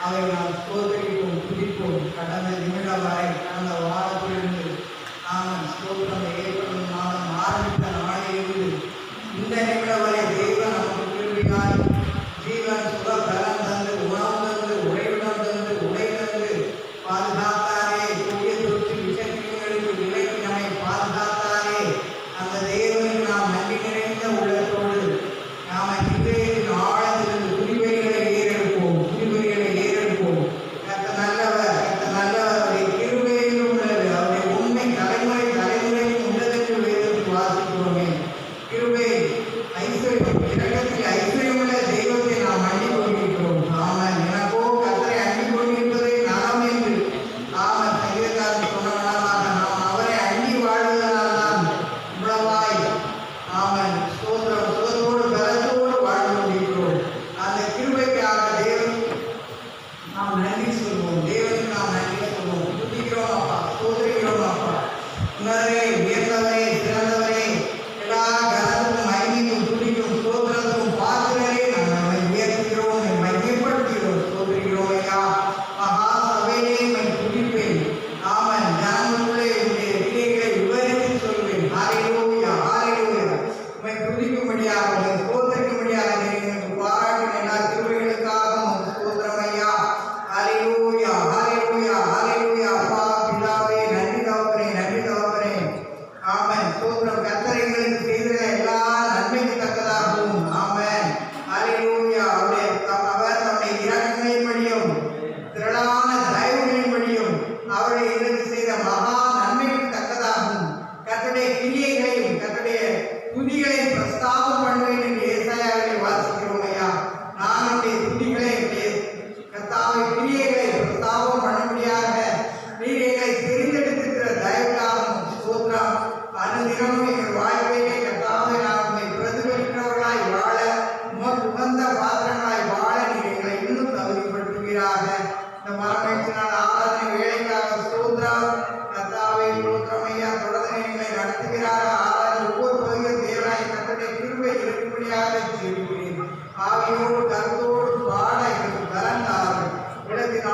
அவை நாம் ஸ்தோத்திரிப்போம், துதிப்போம். கடந்த நிமிடம் வரை, கடந்த வாரத்திலிருந்து நாம் ஸ்தோத்திரம் ஏற்படும் மாதம் ஆரம்பித்த நாளிலிருந்து இந்த நிமிடம் வரை தெய்வம் நமக்கு கிருபையாய் ஜீவன் சுக பலன் தந்து, உணவு தந்து, உறைவிடம் தந்து, உடை தந்து பாதுகாத்தாரே. கொடிய தொற்று விஷக்கிரியங்களுக்கு விலக்கி நம்மை பாதுகாத்தாரே. அந்த தேவனுக்கு நாம் நன்றி நிறைந்த உள்ளத்தோடு நாம் இன்றைய ஆழத்திலிருந்து குடிவெளிகளை ஏறெடுப்போம், குடிவெளிகளை ஏறெடுப்போம். கர்த்தர் நல்லவர், கர்த்தர் நல்லவர். அவருடைய கிருபையிலும் உள்ளது, அவருடைய உண்மை தலைமுறை தலைமுறையும் உள்ளதென்று வேதத்தில் வாசிக்கிறோமே. கிருபை ஐஸ்வர்யம், இரக்கத்தில் ஐஸ்வர்யமுள்ள தெய்வத்தை நாம் அண்டிக் கொண்டிருக்கிறோம். ஆமாம், எனக்கோ கர்த்தரை அண்டிக் கொண்டிருப்பதை நலம் என்று ஆமாம் சங்கீதக்காரன் சொன்னவனாக நாம் அவரை அண்டி வாழ்வதனால் தான் இவ்வளவாய் ஆமாம் ஸ்தோத்திரம் சுகத்தோடு பலத்தோடு வாழ்ந்து கொண்டிருக்கிறோம். அந்த கிருபைக்காக தேவன் நாம் நன்றி சொல்வோம், தேவனுக்கு நாம் நன்றி சொல்வோம். துதிக்கிறோம் அப்பா, ஸ்தோத்திரிக்கிறோம் அப்பா. உன்னதரே, உயர்ந்தவரே, சிறந்தவரே, எல்லா கனத்துக்கும் மகிமைக்கும் துதிக்கும் ஸ்தோத்திரத்துக்கும் பாத்திரரே, நாம் நம்மை உயர்த்துகிறோம், மகிமைப்படுத்துகிறோம், ஸ்தோத்திரிக்கிறோம் ஐயா. மகா சபையிலே உம்மை துதிப்பேன். ஆமன், ஜனங்களுக்குள்ளே உம்முடைய கிரியைகளை விவரித்து சொல்வேன். ஹல்லேலூயா, ஹல்லேலூயா. உம்மை துதிக்கும்படியாக, உம்மை ஸ்தோத்திரிக்கும்படியாக எங்களுக்கு பாராட்டின எல்லா கிருபைகளுக்காக உமக்கு ஸ்தோத்திரம் ஐயா. ஹல்லேலூயா, ஹல்லேலூயா, ஹல்லேலூயா. அப்பா பிதாவே, நன்றி தகப்பனே, நன்றி தகப்பனே. ஆமென், ஸ்தோத்திரம். கர்த்தர் எங்களுக்கு செய்த எல்லா நன்மைக்கு தக்கதாகவும் ஆமென், ஹல்லேலூயா. அவர் தம்முடைய இரக்கங்களின்படியும் திரளான தயவுகளின்படியும் அவருடைய எங்களுக்கு செய்த மகா நன்மைக்கு தக்கதாகவும் கர்த்தருடைய கிரியைகளையும் கர்த்தருடைய துதிகளையும் பிரஸ்தாபம் பண்ணுவேன் என்று ஏசாயாவிலே வாசிக்கிறோம் ஐயா. நான் என்னுடைய துதிகளை கர்த்தாவை கிரியைகளை பிரஸ்தாபம் பண்ணும்படியாக கிரியைகளை தெரிந்தெடுத்திருக்கிற தயவுக்காகவும் ஸ்தோத்திரம். அனுதினமும் எங்கள் வாழ்க்கையிலே கர்த்தாவை நாம் உம்மை பிரதிபலிக்கிறவர்களாய் வாழ, உமக்கு உகந்த பாத்திரங்களாய் வாழ நீர் எங்களை இன்னும் தகுதிப்படுத்துவீராக. இந்த மரமேற்றினால் ஆராதனை வேலைக்காக ஸ்தோத்திரம். கர்த்தாவை ஸ்தோத்திரம் ஐயா. தொடர்ந்து எங்களை நடத்துகிறார். ஆராதனை ஒவ்வொரு பகுதியும் தேவனாய் கர்த்தருடைய கிருபை இருக்கும்படியாக ஜெபிக்கிறேன். ஆவியோடு கருத்தோடு பாட எங்களுக்கு பலன் தாரும். இடத்தின்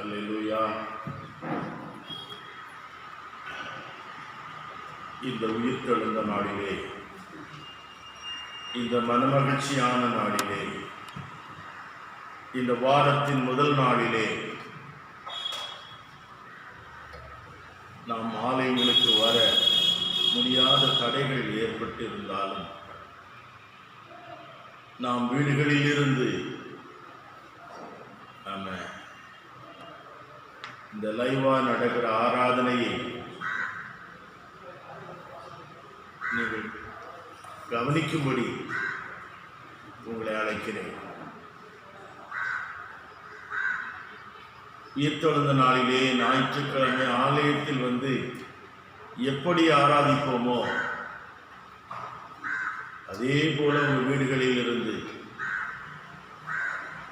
அல்லேலூயா. இந்த உயிர்த்தெழுந்த நாளிலே, இந்த மனமகிழ்ச்சியான நாளிலே, இந்த வாரத்தின் முதல் நாளிலே நாம் ஆலயங்களுக்கு வர முடியாத தடைகள் ஏற்பட்டிருந்தாலும் நாம் வீடுகளில் இருந்து நம்ம இந்த லைவா நடக்கிற ஆராதனையை நீங்கள் கவனிக்கும்படி உங்களை அழைக்கிறேன். உயிர்த்தெழுந்த நாளிலே ஞாயிற்றுக்கிழமை ஆலயத்தில் வந்து எப்படி ஆராதிப்போமோ அதே போல உங்கள் வீடுகளில் இருந்து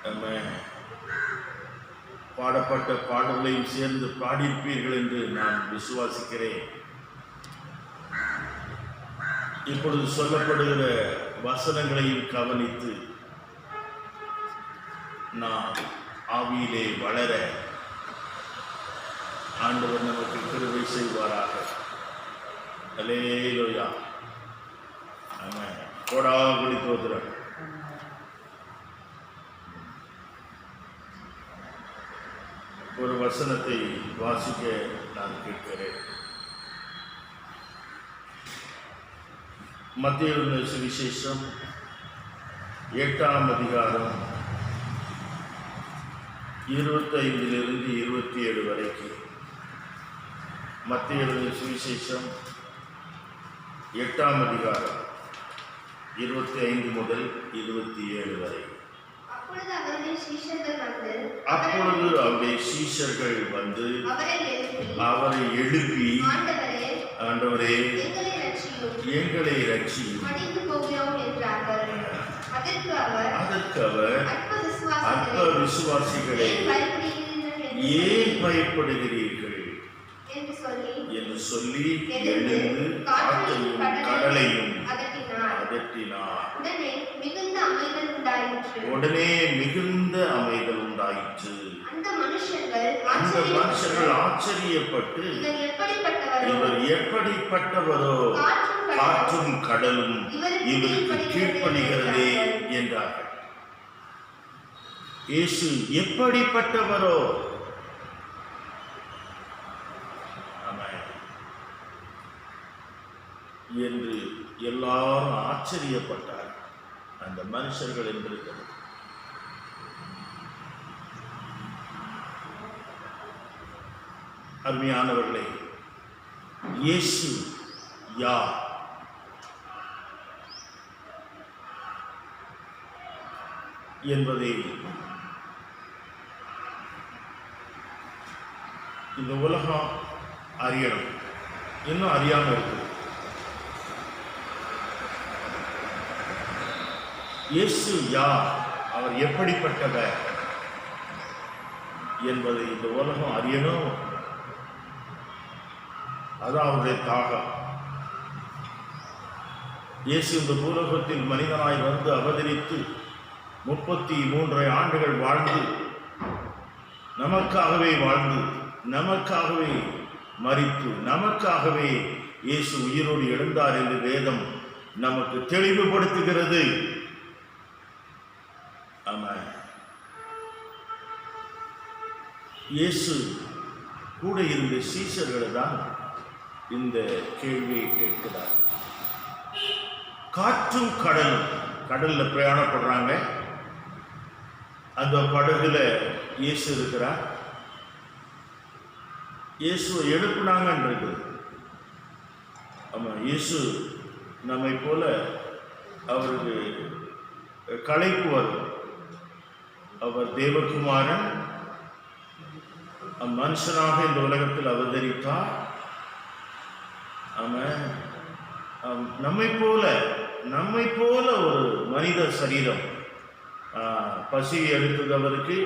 நம்ம பாடப்பட்ட பாடல்களையும் சேர்ந்து பாடியிருப்பீர்கள் என்று நான் விசுவாசிக்கிறேன். இப்பொழுது சொல்லப்படுகிற வசனங்களையும் கவனித்து நாம் ஆவியிலே வளர ஆண்டவர் நமக்கு கிருபை செய்வாராக. அல்லேலூயா. ஆமென். கோடாகுடி தோத்திரம். ஒரு வசனத்தை வாசிக்க நான் கேட்கிறேன். மத்தேயு சுவிசேஷம் 8ஆம் அதிகாரம் 25 27 வரைக்கும். மத்தேயு சுவிசேஷம் 8ஆம் அதிகாரம் 25 முதல் 27 வரை. அப்பொழுது அவருடைய சீஷர்கள் வந்து அவரை எழுப்பி, ஆண்டவரே எங்களை ரட்சியும். அதற்கு அவர், அற்ப விசுவாசிகளே, ஏன் பயப்படுகிறீர்கள் என்று சொல்லி எழுந்து காற்றையும் கடலையும் அதட்டினார். உடனே மிகுந்த அமைதல் உண்டாயிற்று. அந்த மனுஷர்கள் ஆச்சரியப்பட்டு, இவர் எப்படிப்பட்டவரோ, காற்றும் கடலும் இவருக்கு கீழ்ப்பணிகிறதே என்றார்கள். இயேசு எப்படிப்பட்டவரோ என்று எல்லாரும் ஆச்சரியப்பட்டார். அந்த மனுஷர்கள் என்றிருக்கிறது. அருமையானவர்களே, இயேசு யார்? என்பதை இந்த உலகம் அறியணும். இன்னும் அறியாம இருக்கு. இயேசு யார், அவர் எப்படிப்பட்டவர் என்பதை இந்த உலகம் அறியணும். அதான் அவருடைய தாகம். இயேசு இந்த பூலோகத்தில் மனிதனாய் வந்து அவதரித்து 33 ஆண்டுகள் வாழ்ந்து, நமக்காகவே வாழ்ந்து, நமக்காகவே மரித்து, நமக்காகவே இயேசு உயிரோடு எழுந்தார் என்று வேதம் நமக்கு தெளிவுபடுத்துகிறது. ஆமாம். இயேசு கூட இருந்த சீஷர்கள் தான் இந்த கேள்வியை கேட்கிறார். காற்றும் கடலும், கடல்ல பிரயாணப்படுறாங்க. அந்த படகுல இயேசு இருக்கிறார். இயேசுவை எழுப்புனாங்கன்றது. ஆமா, இயேசு நம்மை போல அவருக்கு களைப்பு வரும். அவர் தேவகுமாரன், மனுஷனாக இந்த உலகத்தில் அவதரித்தார். ஆமாம், நம்மை போல ஒரு மனித சரீரம். பசி எடுத்தது அவருக்கு,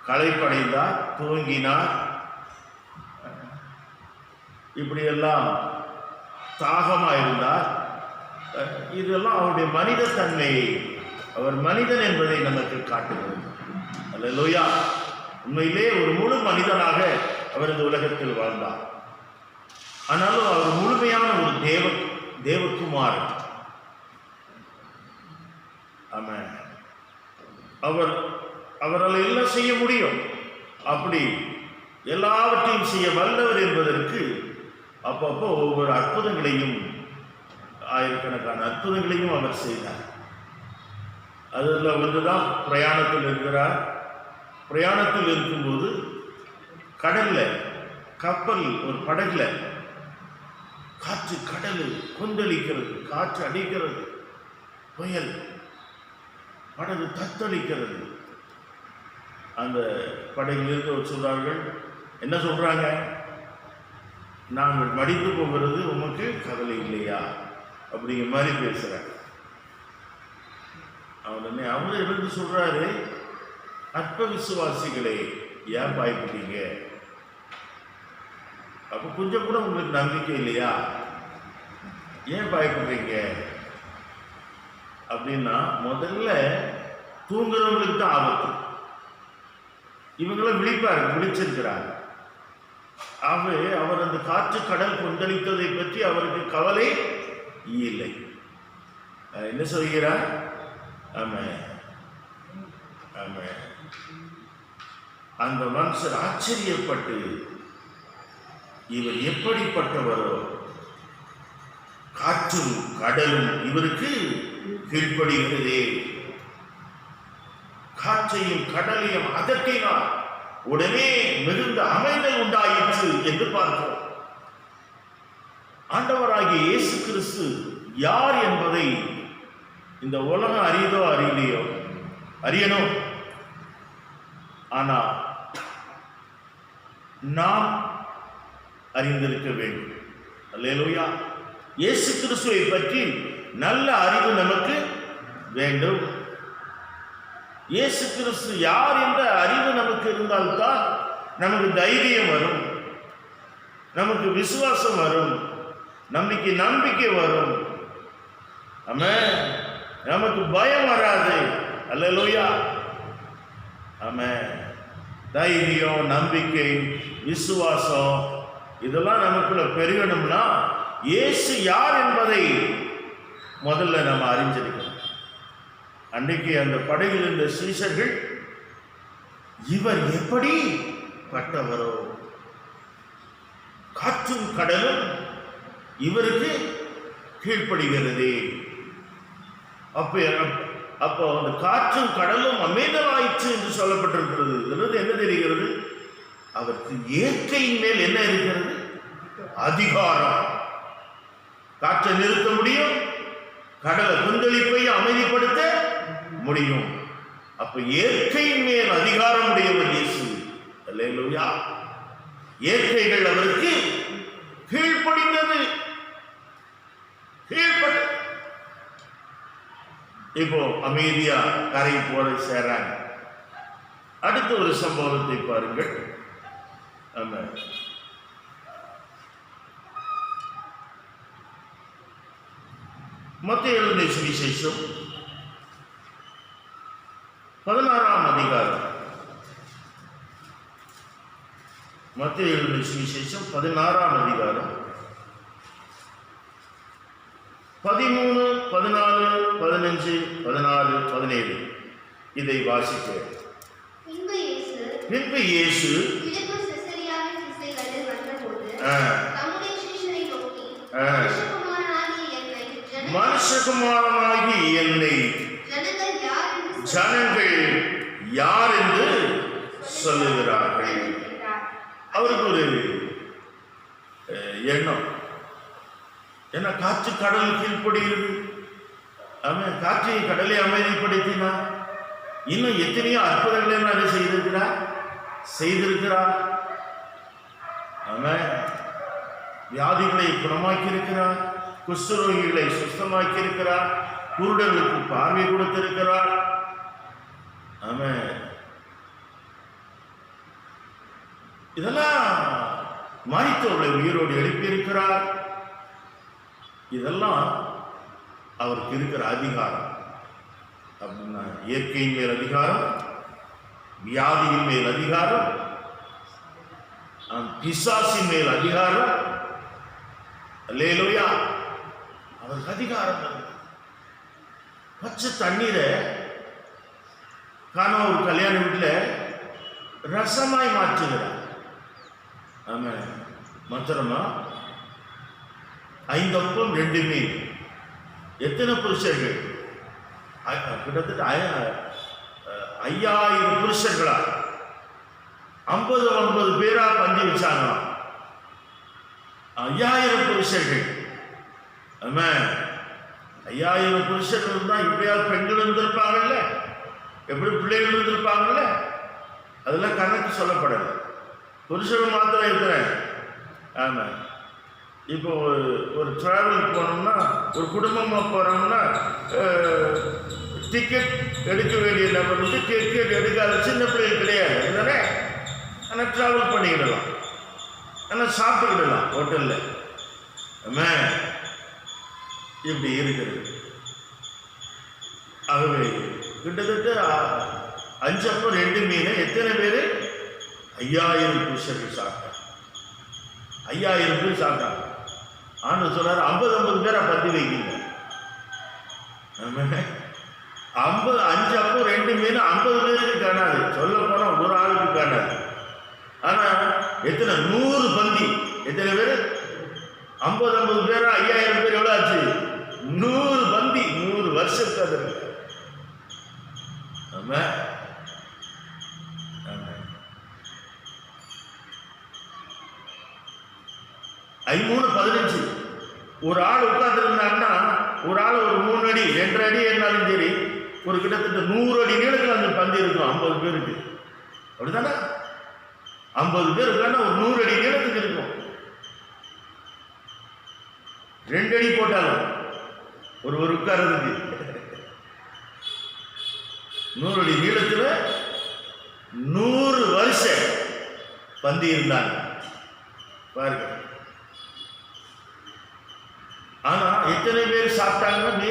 களைப்படைந்தார், தூங்கினார், இப்படியெல்லாம் தாகமாயிருந்தார். இதெல்லாம் அவருடைய மனித தன்மையை, அவர் மனிதன் என்பதை நமக்கு காட்டுகிறது. அல்லேலூயா. உண்மையிலே ஒரு முழு மனிதனாக அவர் இந்த உலகத்தில் வாழ்ந்தார். ஆனாலும் அவர் முழுமையான ஒரு தேவகுமாரன். ஆமென். அவரால் எல்லாம் செய்ய முடியும். அப்படி எல்லாவற்றையும் செய்ய வல்லவர் என்பதற்கு அப்பப்போ ஒவ்வொரு அற்புதங்களையும், ஆயிரக்கணக்கான அற்புதங்களையும் அவர் செய்தார். அதில் ஒன்றுதான் பிரயாணத்தில் இருக்கிறார். பிரயாணத்தில் இருக்கும்போது கடல்ல, கப்பல் ஒரு படகுல காற்று, கடல் கொந்தளிக்கிறது, காற்று அடிக்கிறது, புயல், படகு தத்தளிக்கிறது. அந்த படகில் இருந்தவர் சொல்றார்கள், என்ன சொல்றாங்க? நாங்கள் மடித்து போகிறது உமக்கு கவலை இல்லையா அப்படிங்கிற மாதிரி பேசுறாங்க. அவர் இருந்து சொல்றாரு, அற்ப விசுவாசிகளே ஏன் பயப்பட்டீங்க? அப்ப கொஞ்சம் கூட உங்களுக்கு நம்பிக்கை இல்லையா? ஏன் பயப்படுறீங்க அப்படின்னா, முதல்ல தூங்குறவங்களுக்கு தான் ஆபத்து. இவங்களும் விழிச்சிருக்கிறாங்க. அவர் அந்த காற்று கடல் கொந்தளித்ததை பற்றி அவருக்கு கவலை இல்லை. என்ன சொல்கிறார்? ஆமென், ஆமென். அந்த மனுஷர் ஆச்சரியப்பட்டு, இவர் எப்படிப்பட்டவரோ, காற்றும் கடலும் இவருக்கு கீழ்ப்படுகிறதே. காற்றையும் கடலையும் அதட்டினார், உடனே மிகுந்த அமைதல் உண்டாயிற்று என்று பார்க்கிறோம். ஆண்டவராகிய இயேசு கிறிஸ்து யார் என்பதை இந்த உலகம் அறியதோ அறியலையோ, அறியணும். ஆனா நாம் அறிந்திருக்க வேண்டும். அல்லேலூயா. இயேசு கிறிஸ்துவை பற்றி நல்ல அறிவு நமக்கு வேண்டும். இயேசு கிறிஸ்து யார் என்ற அறிவு நமக்கு இருந்தால்தான் நமக்கு தைரியம் வரும், நமக்கு விசுவாசம் வரும், நம்பிக்கை வரும். ஆமென். நமக்கு பயம் வராது. அல்லேலூயா. ஆமென். தைரியம், நம்பிக்கை, விசுவாசம் இதெல்லாம் நமக்குள்ள பெருகணும்னா இயேசு யார் என்பதை முதல்ல நம்ம அறிஞ்சிருக்கணும். அன்றைக்கு அந்த படகில் இருந்த சீஷர்கள், இவர் எப்படி பட்டவரோ, காற்றும் கடலும் இவருக்கு கீழ்ப்படுகிறது. அப்போ அந்த காற்றும் கடலும் அமைதலாயிற்று என்று சொல்லப்பட்டிருக்கிறது. இதற்கு என்ன தெரிகிறது? அவருக்கு இயற்கையின் மேல் என்ன இருக்கிறது? அதிகாரம். காற்றை நிறுத்த முடியும், கடலை கொந்தளிப்பை அமைதிப்படுத்த முடியும். அப்ப இயற்கையின் மேல் அதிகாரம் உடையவர் இயேசு. அல்லேலூயா. இயற்கைகள் அவருக்கு கீழ்ப்படிந்தது. இப்போ அமைதியா கரை போல சேராங்க. அடுத்த ஒரு சம்பவத்தை பாருங்கள். மத்தேயு எழுதின சுவிசேஷம் 16ஆம் அதிகாரம். மத்தேயு எழுதின சுவிசேஷம் 16ஆம் அதிகாரம் 13, 14, 15, 16, 17 இதை வாசிக்கிறேன். பின்பு இயேசு மனுஷகுமாரனாகி என்னை ஜனங்கள் யார் என்று சொல்லுகிறார்கள். அவருக்கு ஒரு எண்ணம், ஏன்னா காற்று கடல் கீழ்ப்படுகிறது. அவன் காற்றை கடலை அமைதிப்படுத்தினார். இன்னும் எத்தனையோ அற்புதங்களை அதை செய்திருக்கிறார். அவன் வியாதிகளை குணமாக்கி இருக்கிறார், குஷ்டரோகிகளை சுத்தமாக்கி இருக்கிறார், குருடர்களுக்கு பார்வை கொடுத்திருக்கிறார். அவன் இதெல்லாம் மரித்தவர்களை உயிரோடு எழுப்பியிருக்கிறார். இதெல்லாம் அவருக்கு இருக்கிற அதிகாரம். அப்படின்னா இயற்கையின் மேல் அதிகாரம், வியாதியின் மேல் அதிகாரம், பிசாசின் மேல் அதிகாரம். அல்லேலூயா. அவருக்கு அதிகாரம். பச்சை தண்ணீரை காண ஒரு கல்யாண வீட்டில் ரசமாய் மாற்றுகிறார். ஆமா, மாத்திரமா 5 அப்பம் 2 மீன். எத்தனை புருஷர்கள்? கிட்டத்தட்ட 5000 புருஷர்களா, 50 பேரா பந்தி வச்சாங்க. 5000 புருஷர்கள். ஆமா, 5000 புருஷர்கள் தான். இப்பயாவது பெண்கள் இருந்திருப்பாங்கல்ல, எப்படி பிள்ளைகள் இருந்திருப்பாங்கல்ல, அதெல்லாம் கணக்கு சொல்லப்படலை. புருஷர்கள் மாத்திரம் இருக்கிறேன். ஆமா, இப்போ ஒரு டிராவல் போனோம்னா, ஒரு குடும்பமாக போகிறோம்னா, டிக்கெட் எடுக்க வேண்டிய நபர் வந்து டிக்கெட் எடுக்காத சின்ன பிள்ளைகள் கிடையாது தானே. ஆனால் ட்ராவல் பண்ணிக்கிடலாம், ஆனால் சாப்பிட்டுக்கிடலாம் ஹோட்டலில். ஆமா, இப்படி இருக்கிறது. ஆகவே கிட்டத்தட்ட 5 அப்பம் 2 மீன். எத்தனை பேர்? 5000 புருஷர்கள் சாப்பிட்டாங்க. 5000 பேர் சாப்பிட்டாங்க. ஆண்டு சொல்றாரு 50 பேரா பந்தி வைக்கீங்க. 5 அப்பம் 2 மீன் 50 பேருக்கு காணாது. சொல்ல போனா ஒரு ஆளுக்கு காணாது. ஆனா எத்தனை 100 பந்தி. எத்தனை பேர்? 50 பேரா 5000 பேர் எவ்வளவு ஆச்சு? 100 பந்தி. 100 வருஷத்துக்கு அது இருக்கு. ஆமா, 3:15 ஒரு ஆள் உட்கார்ந்து இருந்தாங்கன்னா, ஒரு ஆள் ஒரு 3 அடி 2 அடி இருந்தாலும் சரி, ஒரு கிட்டத்தட்ட 100 அடி நீளத்தில் அந்த பந்தி இருக்கும். 50 பேருக்கு அப்படித்தானே? 50 பேர் இருக்காங்கன்னா ஒரு 100 அடி நீளத்துக்கு இருக்கும். 2 அடி போட்டாலும் ஒரு உட்கார்றதுக்கு 100 அடி நீளத்தில் 100 வருஷம் பந்தி இருந்தாங்க பாருங்க. ஆனா எத்தனை பேர் சாப்பிட்டாங்க?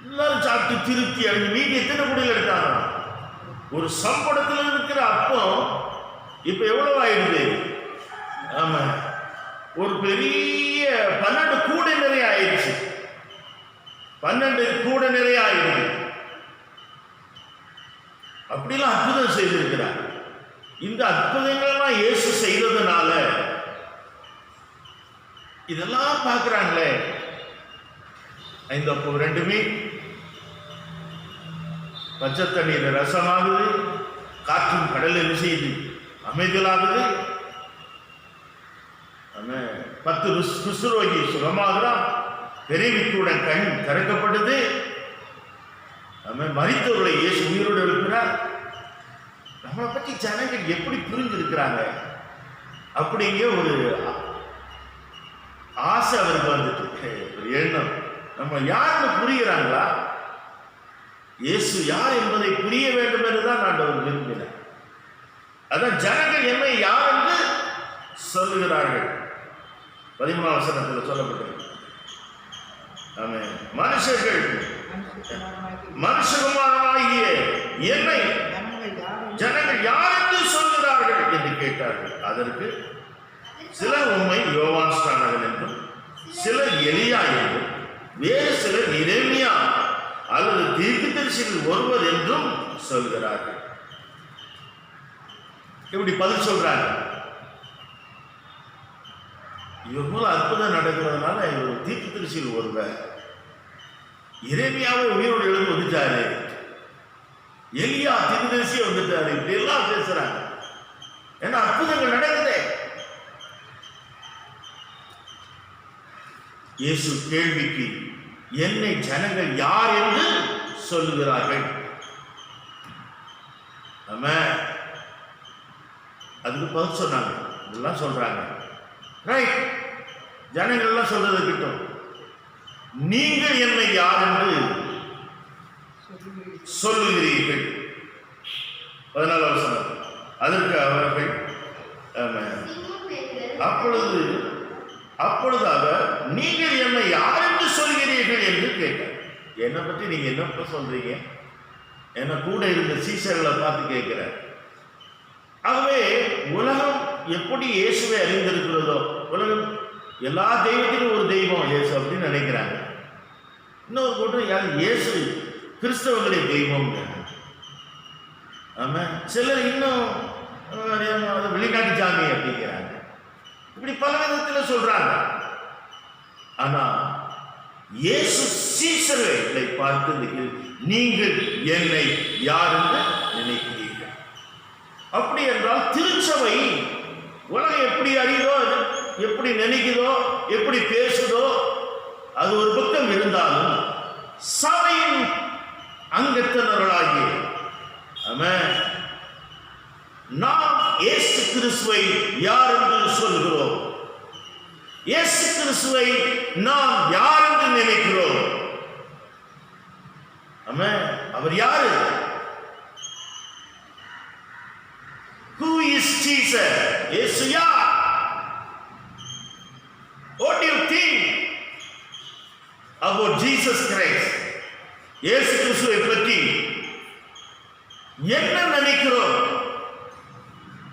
எல்லாரும் சாப்பிட்டு திருப்தி அடைஞ்சு மீதி எத்தனை குடியில் எடுத்தாங்க? ஒரு சம்படத்தில் இருக்கிற அப்பம் இப்ப எவ்வளவு ஆயிடுது? ஆமா, ஒரு பெரிய 12 கூடை நிறைய ஆயிடுச்சு. 12 கூடை நிறைய ஆயிடுது. அப்படிலாம் அற்புதம் செய்திருக்கிறார். இந்த அற்புதங்கள்லாம் இயேசு செய்ததுனால இதெல்லாம் பார்க்கிறாங்களே. 5 அப்பம் 2 மீன், பச்சை தண்ணீர் ரசமாகுது, காற்றும் கடல் என்ன செய்யுது? அமைதலாகுது. 10 குஷ்டரோகி சுகமாகிறான். பெரியவித்துடன் கண் திறக்கப்படுது. மரித்தவர்களை இயேசு உயிரோடு இருக்கிறார். நம்மளை பற்றி ஜனங்கள் எப்படி புரிஞ்சிருக்கிறாங்க அப்படிங்கிற ஒரு ஆசை அவருக்கு வந்துட்டு, ஒரு எண்ணம். நம்ம யாருன்னு புரிகிறாங்களா? இயேசு யார் என்பதை புரிய வேண்டும் என்றுதான் நான் விரும்பினேன். அதான் ஜனங்கள் என்னை யார் என்று சொல்லுகிறார்கள். 13ஆம் வசனத்தில் சொல்லப்பட்டது. மனுஷர்கள் மனுஷகுமாரனாகிய என்னை ஜனங்கள் யார் என்று சொல்கிறார்கள் என்று கேட்டார்கள். அதற்கு சிலர் உம்மை யோவான் ஸ்நானகன் என்றும், சிலர் எலியா என்றும், வேறு சிலர் எரேமியா அல்லது தீர்க்கதரிசியில் ஒருவர் என்றும் சொல்கிறார்கள். இப்படி பதில் சொல்றாங்க. இவர் மூலம் அற்புதம் நடக்கிறதுனால இவர் தீர்க்கதரிசியில் ஒருவர், எரேமியாவை உயிரோடு எழுந்து வந்துட்டாரு, எலியா தீர்க்கதரிசியே வந்துட்டாரு. இப்படி எல்லாம் பேசுறாங்க. ஏன்னா அற்புதங்கள் நடக்குதே. இயேசு கேள்விக்கு என்னை ஜனங்கள் யார் என்று சொல்லுகிறார்கள்? அதுக்கு பதில் சொன்னாங்க. இதெல்லாம் சொல்றாங்க. ரைட், ஜனங்கள் எல்லாம் சொல்றது கிட்டும். நீங்கள் என்னை யார் என்று சொல்லுகிறீர்கள்? 14ஆம் வசனம். அதற்கு அவர்கள் அப்பொழுது அவர் நீங்கள் என்னை யார் என்று சொல்கிறீர்கள் என்று கேட்டார். என்னை பற்றி நீங்க என்ன சொல்றீங்க? என கூட இருந்த சீசர்களை பார்த்து கேட்கிறார். ஆகவே உலகம் எப்படி இயேசுவை அறிந்திருக்கிறதோ, உலகம் எல்லா தெய்வத்திலும் ஒரு தெய்வம் இயேசு அப்படின்னு நினைக்கிறாங்க. இன்னொரு கூட்டம் இயேசு கிறிஸ்தவங்களுடைய தெய்வம். ஆமா, சிலர் இன்னும் வெளிநாட்டு சாமி அப்படிங்கிறாங்க. இப்படி பல விதத்தில் சொல்றாங்க. ஆனா இயேசு சீசர்களை பார்த்து நீங்கள் என்னை யார் என்று நினைக்கிறீர்கள்? அப்படி என்றால் திருச்சபை உலகம் எப்படி அறியுதோ, எப்படி நினைக்குதோ, எப்படி பேசுதோ, அது ஒரு பக்கம் இருந்தாலும் சபையின் அங்கத்தினர்களாகிய நாம் இயேசு கிறிஸ்துவை யார் என்று சொல்கிறோம்? இயேசு கிறிஸ்துவை நாம் யார் என்று நினைக்கிறோம்? அவர் யாரு? Who is Jesus? இயேசு யார்? What do you think about Jesus Christ? இயேசு கிறிஸ்துவை பற்றி என்ன நினைக்கிறோம்?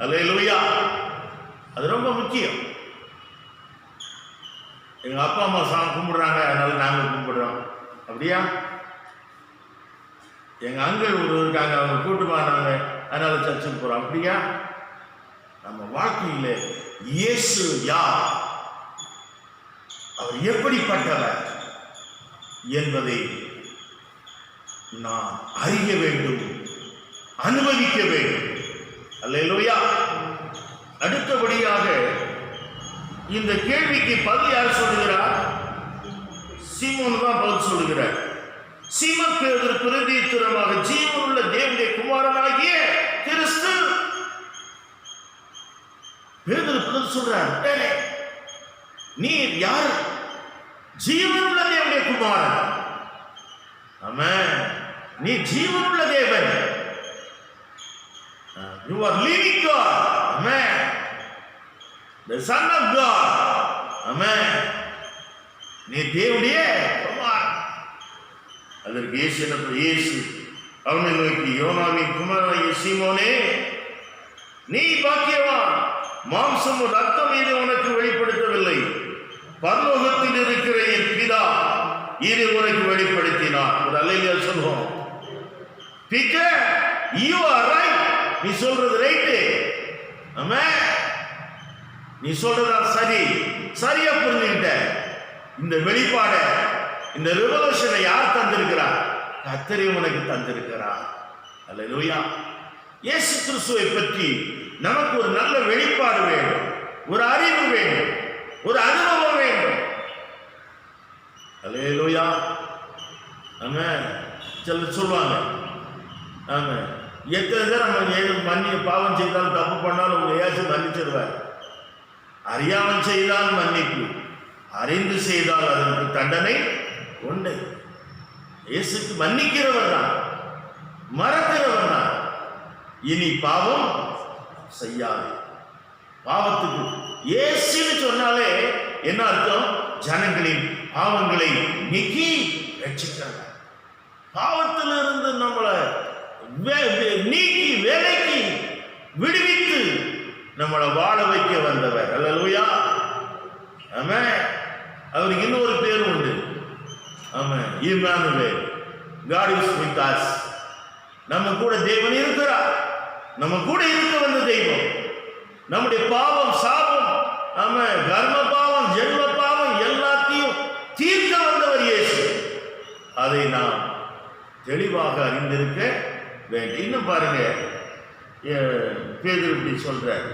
அல்லேலூயா. அது ரொம்ப முக்கியம். எங்க அப்பா அம்மா கும்பிடுறாங்க, அதனால நாங்கள் கும்பிடுறோம். அப்படியா? எங்க அங்கிள் ஒரு இருக்காங்க, அவங்க கூட்டு போனாங்க, அதனால சர்ச்சுக்கு போறோம். அப்படியா? நம்ம வாழ்க்கையில இயேசு யார், அவர் எப்படிப்பட்டவர் என்பதை நாம் அறிய வேண்டும், அனுபவிக்க வேண்டும். அல்லேலூயா. அடுத்தபடியாக இந்த கேள்விக்கு பதில் யார் சொல்லுகிறார்? சீமோன் தான் பதில் சொல்லுகிறார். சீமோன் பேதுரு பிரதியுத்தரமாக, ஜீவனுள்ள தேவனுடைய குமாரனாகிய கிறிஸ்து. பேதுரு பதில் சொல்றார், நீ யார்? ஜீவனுள்ள தேவனுடைய குமாரன். ஆமென். நீ ஜீவனுள்ள தேவன். You are living God. Amen. The Son of God. Amen. நீ தேவனுடைய குமாரன். அதற்கு இயேசு அவனை நோக்கி, யோனாவின் குமாரனாகிய சீமோனே, நீ பாக்கியவான், மாம்சமும் ரத்தம் இது உனக்கு வெளிப்படுத்தவில்லை, பரலோகத்தில் இருக்கிற என் பிதா இது உனக்கு வெளிப்படுத்தினார். ஒரு அல்லேலூயா சொல்வோம். Peter, you are right. நீ சொல்றது ரைட்டு. ஆமென். நீ சொல்றதா சரி, சரியா புரிஞ்சுக்கிட்ட. இந்த வெளிப்பாட, இந்த ரெவல்யூஷனை யார் தந்திருக்கிறார்? கர்த்தரே உனக்கு தந்திருக்கிறார். அல்லேலூயா. இயேசு கிறிஸ்துவை பற்றி நமக்கு ஒரு நல்ல வெளிப்பாடு வேண்டும், ஒரு அறிவு வேண்டும், ஒரு அனுபவம் வேண்டும். அல்லேலூயா. ஆமென். சிலர் சொல்லுவாங்க, ஆமென், எத்தனை தடவை பாவம் செய்தாலும் தப்பு பண்ணாலும் உங்க இயேசு மன்னிச்சிருவார். அறியாமல் செய்தால் மன்னிப்பு, அறிந்து செய்தால் அதற்கு தண்டனை உண்டு. இயேசுக்கு மன்னிக்கிறவர் தான், மறக்கிறவர் தான். இனி பாவம் செய்யாது. பாவத்துக்கு இயேசுன்னு சொன்னாலே என்ன அர்த்தம்? ஜனங்களின் பாவங்களை நீக்கி ரட்சிக்கிறார். பாவத்திலிருந்து நம்மளை நீக்கி வேலைக்கு விடுவித்து நம்மளை வாழ வைக்க வந்தவர். அல்லேலூயா. ஆமென். அவருக்கு இன்னொரு பேர் உண்டு. ஆமென். Emmanuel, God is with us. நம்ம கூட தேவன் இருக்கிறார். நம்ம கூட இருக்க வந்த தெய்வம். நம்முடைய பாவம், சாபம், ஆமென், கர்ம பாவம், ஜென்ம பாவம் எல்லாத்தையும் தீர்க்க வந்தவர் இயேசு. அதை நாம் தெளிவாக அறிந்திருக்க வேண்டும். இன்னும் பாருங்க, பேதுரு இப்படி சொல்றார்.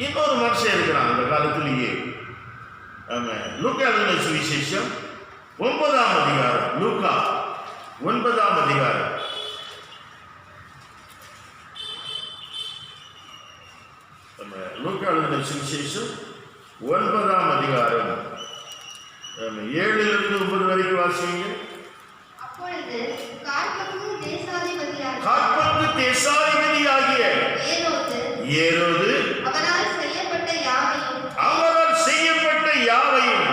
இன்னொரு மனுஷன் இருக்கிறான் அந்த காலத்திலேயே. லூக்கா எழுதின சுவிசேஷம் 9ஆம் அதிகாரம். லூக்கா 9ஆம் அதிகாரம். லூக்கா எழுதின சுவிசேஷம் 9ஆம் அதிகாரம் 7லிருந்து 9 வரைக்கும் வாசிங்க. காற்பங்கு தேசாதிபதியாகிய ஏரோது அவரால் செய்யப்பட்ட யாவையும்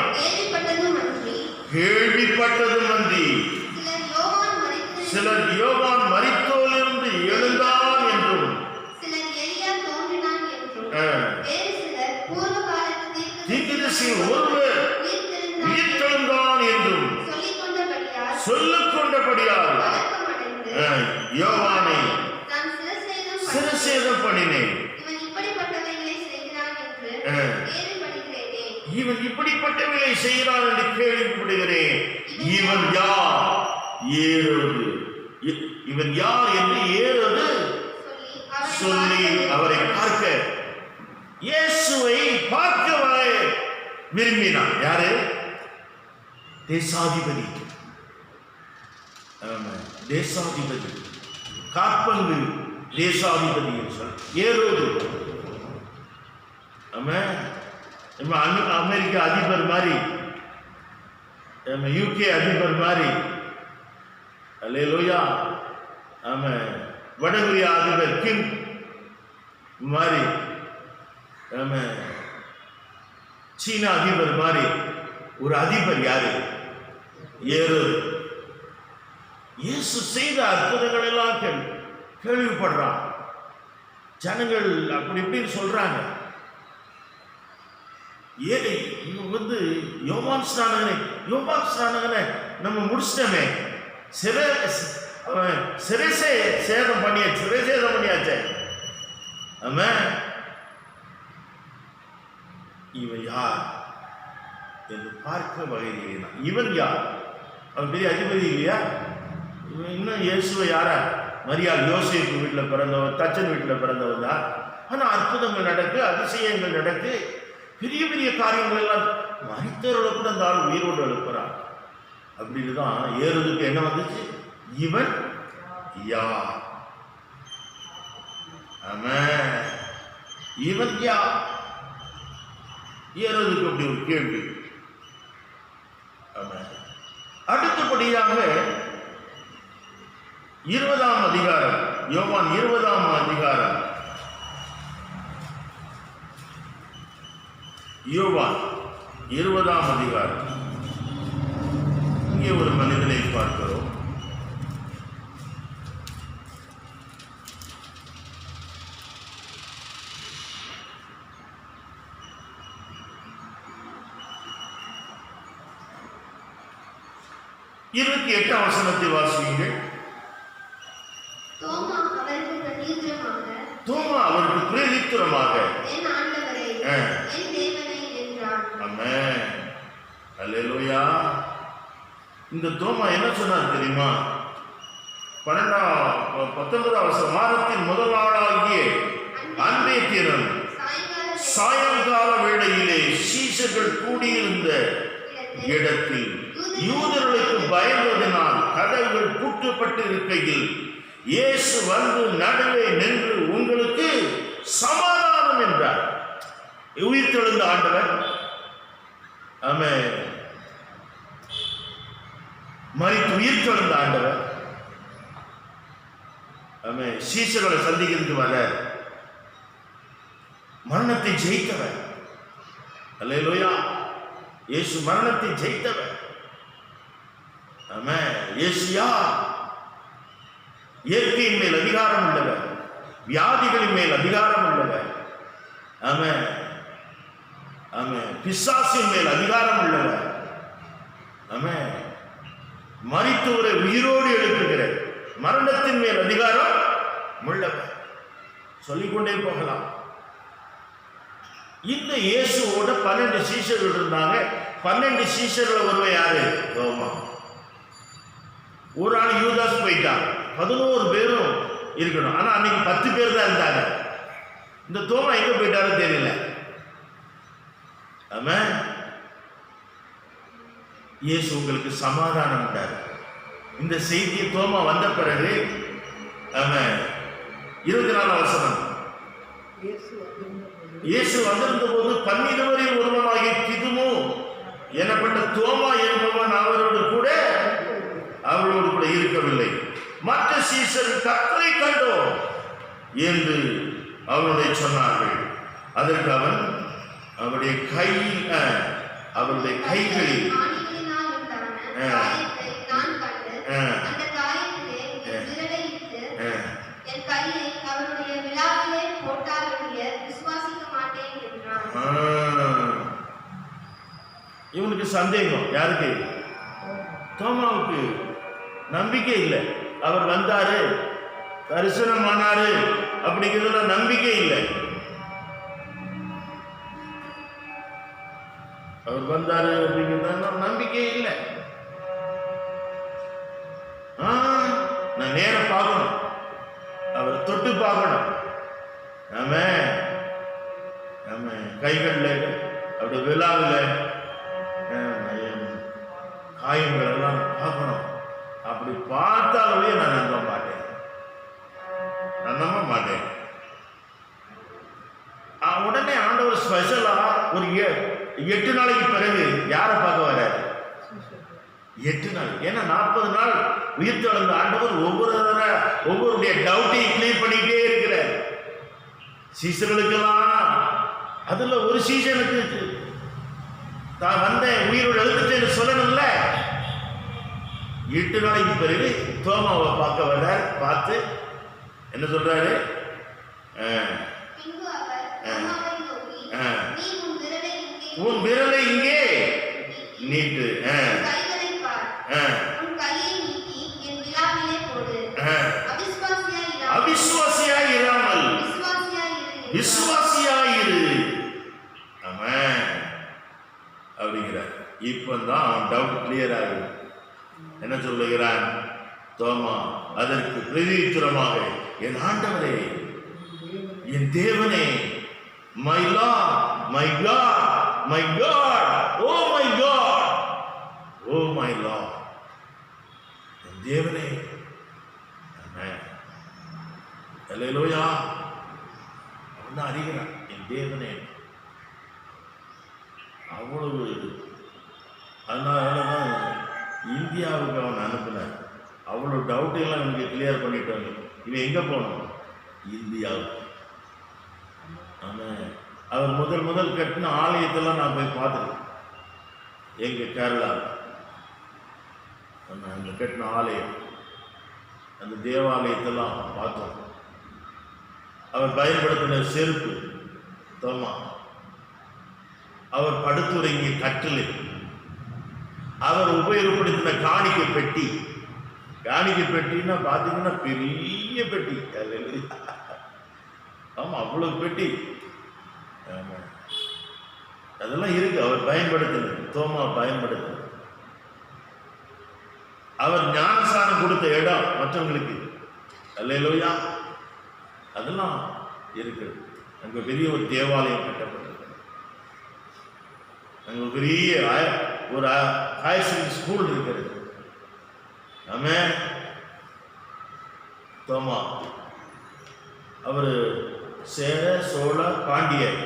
கேள்விப்பட்டதும் அன்றி சிலர் யோவான் மரித்து யோவானை நான் சிரசேதம் பண்ணினேன். இவன் இப்படிப்பட்டவைகளை செய்கிறான் என்று கேள்விப்படுகிறேனே. இவன் இப்படிப்பட்டவைகளை செய்கிறான் என்று கேள்விப்படுகிறேன். இவன் யார்? ஏரோது. இவன் யார் என்று ஏரோது சொல்லி அவரை பார்க்க, இயேசுவை பார்க்க விரும்பினான். யாரு? தேசாதிபதி. தேசாதிபதி, காற்பங்கு தேசாதிபதி ஏரோது. அமெரிக்க அதிபர் மாதிரி, யூகே அதிபர் மாதிரி, அல்லேலூயா. வடகொரியா அதிபர் கிம் மாதிரி, சீனா அதிபர் மாதிரி ஒரு அதிபர் யாரு? ஏரோது. இயேசு செய்த அற்புதங்கள் எல்லாம் கேள்விப்படுறான். ஜனங்கள் அப்படி இப்படின்னு சொல்றாங்க. இவன் யோவான் ஸ்நானகனை நம்ம முடிச்சிட்டோமே, சிரசேதம் பண்ணியாச்சே. ஆமா, இவன் யார் என்று பார்க்க வகையினா, இவன் யார்? அவன் பெரிய அதிபதி இல்லையா? இன்னும் இயேசுவை யாரா? மரியாள் யோசேப்பு வீட்டில் பிறந்தவன், தச்சன் வீட்டில் பிறந்தவன் தான். ஆனால் அற்புதங்கள் நடக்கு, அதிசயங்கள் நடக்கு, பெரிய பெரிய காரியங்கள் எல்லாம் மரித்தவர்களை கூட அந்த ஆள் உயிரோடு எழுப்புறான். அப்படின்னு தான் ஏறுவதுக்கு என்ன வந்துச்சு? இவன் யார்? ஆமாம், இவன் யார்? ஏறுவதுக்கு அப்படி ஒரு கேள்வி. ஆமாம். அடுத்தபடியாக 20ஆம் அதிகாரம், யோவான் 20ஆம் அதிகாரம், யோவான் 20ஆம் அதிகாரம். இங்கே ஒரு மனிதனை பார்க்கிறோம். இருபத்தி 8ஆம் வசனத்தை வாசியுங்கள். தோமா அவருக்கு பிரதித்திரமாக என் ஆண்டவரே, என் தேவனே என்றான். ஆமென், அல்லேலூயா. இந்த தோமா என்ன சொன்னார் தெரியுமா? 19ஆம் வசனம், மாதத்தின் முதல் நாளாகிய அன்றைய தினம் சாயங்கால வேளையிலே சீஷர்கள் கூடியிருந்த இடத்தில் யூதர்களுக்கு பயந்ததினால் கதவுகள் பூட்டப்பட்டு இருக்கையில் இயேசு வந்து நடுவே நின்று உங்களுக்கு சமாதானம் என்றார். உயிர்த்தெழுந்த ஆண்டவர், ஆமென், மரித்து உயிர்த்தெழுந்த ஆண்டவர், ஆமென், சீஷர்களை சந்திக்கிறதுக்கு வர மரணத்தை ஜெயித்தவர். அல்லேலூயா. இயேசு மரணத்தை ஜெயித்தவர். ஆமென். இயேசு யார்? இயற்கையின் மேல் அதிகாரம் உள்ளவர், வியாதிகளின் மேல் அதிகாரம் உள்ளவர். ஆமென், ஆமென். பிசாசின் மேல் அதிகாரம் உள்ளவர். ஆமென். மரித்தவரை உயிரோடு எழுப்புகிற மரணத்தின் மேல் அதிகாரம் உள்ளவர். சொல்லிக்கொண்டே போகலாம். இந்த இயேசுவோட 12 சீஷர்கள் இருந்தாங்க. 12 சீஷர்கள் ஒருவன் யாரு? தோமா. ஒரு ஆள் யூதாஸ் போயிட்டான். 11 பேரும் இருக்கணும். ஆனா அன்னைக்கு 10 பேர் தான் இருந்தாங்க. இந்த தோமா எங்க போயிட்டாலும் தெரியல. ஆமா, இயேசு உங்களுக்கு சமாதானம் உண்டார். இந்த செய்தியை தோமா வந்த பிறகு, ஆமா, 24ஆம் வசனம், இயேசு வந்திருந்த போது 12 ஒருவனாகிய திதுமு எனப்பட்ட தோமா என்பவன் அவரோடு கூட இருக்கவில்லை. மற்ற சீஷர் கர்த்தரை கண்டோம் என்று அவனுடைய சொன்னார்கள். அதற்கு அவன் அவருடைய கைகளில் இவனுக்கு சந்தேகம். யாருக்கு? தோமாவுக்கு நம்பிக்கை இல்லை. அவர் வந்தாரு, தரிசனமானாரு அப்படிங்கிறதுல நம்பிக்கை இல்லை. அவர் வந்தாரு அப்படிங்கிறதுல நம்பிக்கை இல்லை. நான் நேரம் பார்க்கணும், அவரை தொட்டு பார்க்கணும். ஆமென் ஆமென். கைகளில் அப்படி விழாவில் காயங்கள் எல்லாம் பார்க்கணும். அப்படி பார்த்தாலே நான் நம்ப மாட்டேன். உடனே ஆண்டவர் ஸ்பெஷலா ஒரு 8 நாளைக்கு பிறகு யாரை பார்க்க வராரு? 8 நாள். ஏன்னா 40 நாள் உயிர்த்து வளர்ந்த ஆண்டவர் ஒவ்வொருடைய டவுட்டையும் கிளியர் பண்ணிக்கிட்டே இருக்கிறார். சீசர்களுக்கெல்லாம் அதுல ஒரு சீசனுக்கு தான் வந்தேன் உயிரோடு எழுந்துட்டேன்னு சொல்லணும்ல. 8 நாளைக்கு பிறகு தோமாவை பார்க்க வர்றார். பார்த்து என்ன சொல்றாரு? உன் விரலை இங்கே நீட்டு, அவிசுவாசியாய் இராமல் விசுவாசியாயிரு. ஆமென் அப்படிங்கிறார். இப்பதான் டவுட் கிளியர் ஆகுது. என்ன சொல்லுகிறான் தோமா? அதற்கு பிரதியுத்தரமாக, என் ஆண்டவரே, என் தேவனே, my lord, my God, my God, oh my God, oh my lord, என் தேவனே. ஆமென். அல்லேலூயா. அவன் அறிகிறான், என் தேவனே. அவ்வளவு. அதனாலதான் இந்தியாவுக்கு அவன் அனுப்பினார். அவ்வளோ டவுட் எல்லாம் எனக்கு கிளியர் பண்ணிட்டாங்க. இவன் எங்கே போனோம்? இந்தியாவுக்கு. ஆனால் அவர் முதல் கட்டின ஆலயத்தெல்லாம் நான் போய் பார்த்துருக்கேன். எங்கள் கேரளா அங்கே கட்டின ஆலயம், அந்த தேவாலயத்தெல்லாம் பார்த்தோம். அவர் பயன்படுத்தின செருப்பு தோமா, அவர் படுத்துறங்கிய கட்டில், அவர் உபயோகப்படுத்தின காணிக்கை பெட்டி. காணிக்கை பெட்டின்னா பார்த்தீங்கன்னா பெரிய பெட்டி. ஆமாம், அவ்வளவு பெட்டி. ஆமாம், அதெல்லாம் இருக்கு. அவர் பயன்படுத்தினது, தோமா பயன்படுத்தினது. அவர் ஞானசானம் கொடுத்த இடம் மற்றவங்களுக்கு. அல்லேலூயா. அதெல்லாம் இருக்கு. அங்கே பெரிய ஒரு தேவாலயம் கட்டப்பட்டிருக்கு. அங்கே பெரிய ஒரு ஹையர் செகண்டரி ஸ்கூல் இருக்கிறது. ஆமென். தோமா அவர் சேர, சோழ, பாண்டியர்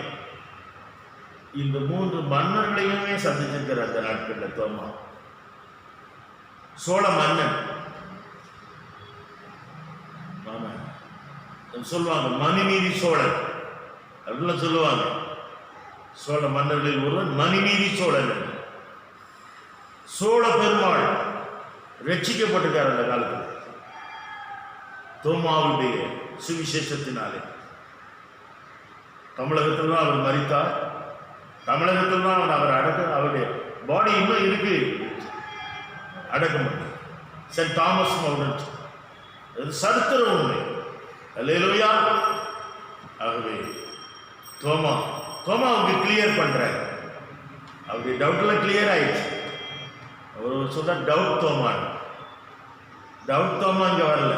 இந்த 3 மன்னர்களையுமே சந்திச்சிருக்கிற அந்த நாட்களில் தோமா. சோழ மன்னன், சொல்லுவாங்க மணிநீதி சோழன் அப்படிலாம் சொல்லுவாங்க. சோழ மன்னர்களில் ஒருவன் மணிநீதி சோழன். சோழ பெருமாள் ரட்சிக்கப்பட்டிருக்கார் அந்த காலத்தில் தோமாவுடைய சுவிசேஷத்தினாலே. தமிழகத்தில் தான் அவர் மரித்தார். தமிழகத்தில் தான் அவர் அவருடைய பாடி இன்னும் இருக்கு, அடக்கம் பண்ணி. சென்ட் தாமஸ் மவுண்ட், அது சரித்திர உண்மை. அல்லேலூயா. ஆகவே தோமாவுக்கு கிளியர் பண்றார். அவருடைய டவுட்லாம் கிளியர் ஆயிடுச்சு. அவர் சொல்ற டவுட் தோமான். டவுட் தோமா இங்க வரல,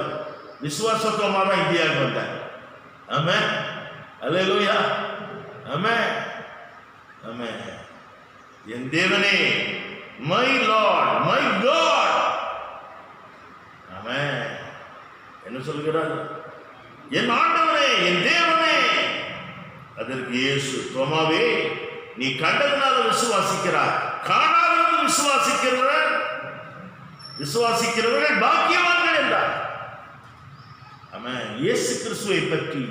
விசுவாச தோமா தான் இந்தியாவுக்கு வந்தார். ஆமென். அல்லேலூயா. ஆமென் ஆமென். என் தேவனே, மை லார்ட், மை காட். ஆமென். என்ன சொல்கிறார்? என் ஆண்டவனே, என் தேவனே. அதற்கு இயேசு, தோமாவே, நீ கண்டதனால விசுவாசிக்கிறார், காணாதது விசுவாசிக்கிறவர்கள் பாக்கியவான்கள் என்றார். ஆமென். இயேசு கிறிஸ்துவை பற்றி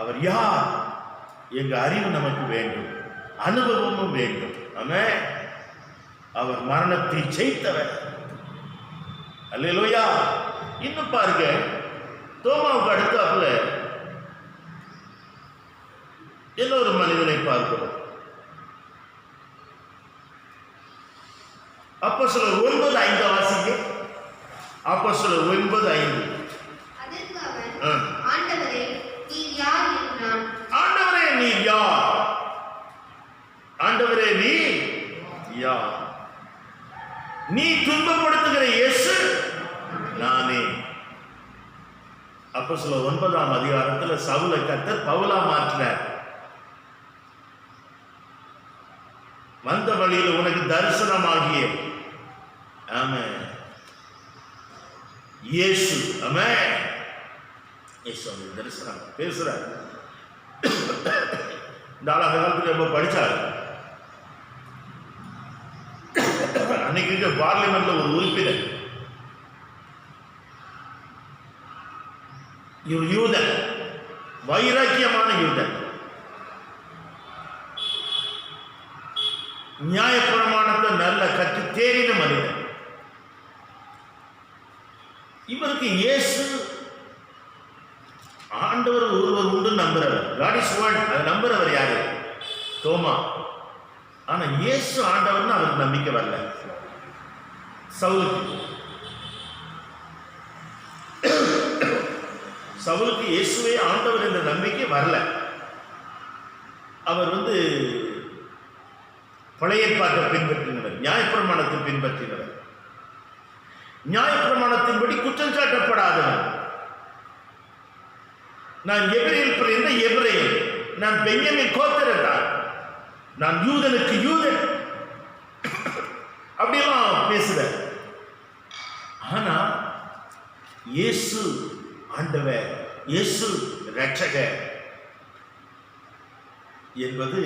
அவர் யார் எங்க அறிவு நமக்கு வேண்டும், அனுபவமும் வேண்டும். ஆமென். அவர் மரணத்தை ஜெயித்தவர். அல்லேலூயா. இன்னும் பாருங்க, தோமாவுக்கு அடுத்தாப்புல இன்னொரு மனிதனை பார்க்கிறோம். அப்போஸ்தலர் 9:5 வாசிங்க. அப்போஸ்தலர் 9:5. அதற்கு அவன், ஆண்டவரே, நீர் யார் என்றான். ஆண்டவரே நீ யார்? ஆண்டவரே நீ யார்? நீ துன்பப்படுத்துகிற இயேசு நானே. அப்போஸ்தலர் 9ஆம் அதிகாரத்தில் சவுலை கர்த்தர் பவுலா மாற்றினார். வந்த வழியில் உனக்கு தரிசனமாகிய ஆமென் இயேசு, ஆமென் இயேசு அவனுக்கு தரிசனம் பேசுறார். இந்த ஆள் அந்த காலத்தில் ரொம்ப படிச்சார். அன்னைக்கு இருக்க பார்லிமெண்ட்ல ஒரு உறுப்பினர், இவர் யூதன், வைராக்கியமான யூதன், நியாயப்பிரமாணத்தை நல்ல கற்று தேறின மனிதன். இவருக்கு இயேசு ஆண்டவர் ஒருவர் உண்டு நம்புறவர், காட் இஸ் ஒன், அதை நம்புறவர் யாரு? தோமா. ஆனா இயேசு ஆண்டவர்னு அவருக்கு நம்பிக்கை வரல. சவுலுக்கு இயேசுவே ஆண்டவர் என்ற நம்பிக்கை வரல. அவர் பழைய ஏற்பாட்டை பின்பற்றினவர், நியாயப்பிரமாணத்தை பின்பற்றினவர், நியாயப்பிரமாணத்தின்படி குற்றம் சாட்டப்படாதவர். நான் எபிரேயர் பிறந்த எபிரேயர், நான் பென்யமீன் கோத்திரத்தார், நான் யூதனுக்கு யூதன், அப்படியெல்லாம் பேசுறார். ஆனா இயேசு ஆண்டவர், இயேசு இரட்சகர் என்பது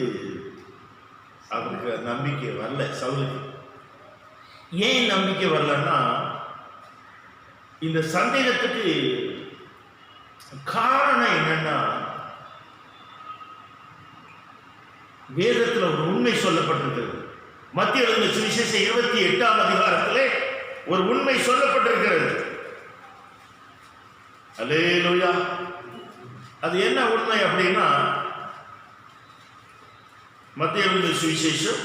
அவருக்கு நம்பிக்கை வரல. சவுலுக்கு ஏன் நம்பிக்கை வரலன்னா, இந்த சந்தேகத்துக்கு காரணம் என்னன்னா, வேதத்தில் ஒரு உண்மை சொல்லப்பட்டிருக்கிறது. மத்திய எழுதின சுவிசேஷம் 28ஆம் அதிகாரத்திலே ஒரு உண்மை சொல்லப்பட்டிருக்கிறது. அல்லேலூயா. அது என்ன உண்மை அப்படின்னா, மத்திய எழுதின சுவிசேஷம்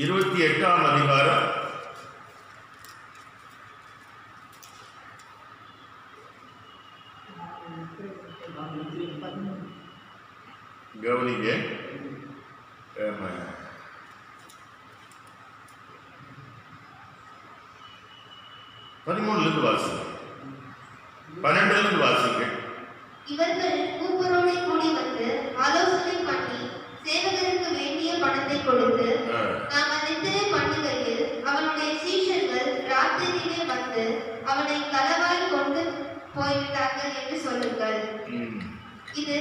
28ஆம் அதிகாரம் கவனிங்க. 13 வாசிங்க, 12 வாசிங்க. இவர்கள் கூப்பரோடே கூடி வந்து ஆலோசனை பண்ணி சேவகருக்கு வேண்டிய பணத்தை கொடுத்து, நாங்கள் நித்திரை பண்ணுகையில் அவனுடைய சீஷர்கள் ராத்திரியிலே வந்து அவனை களவாய் கொண்டு போய்விட்டார்கள் என்று சொல்லுங்கள். இது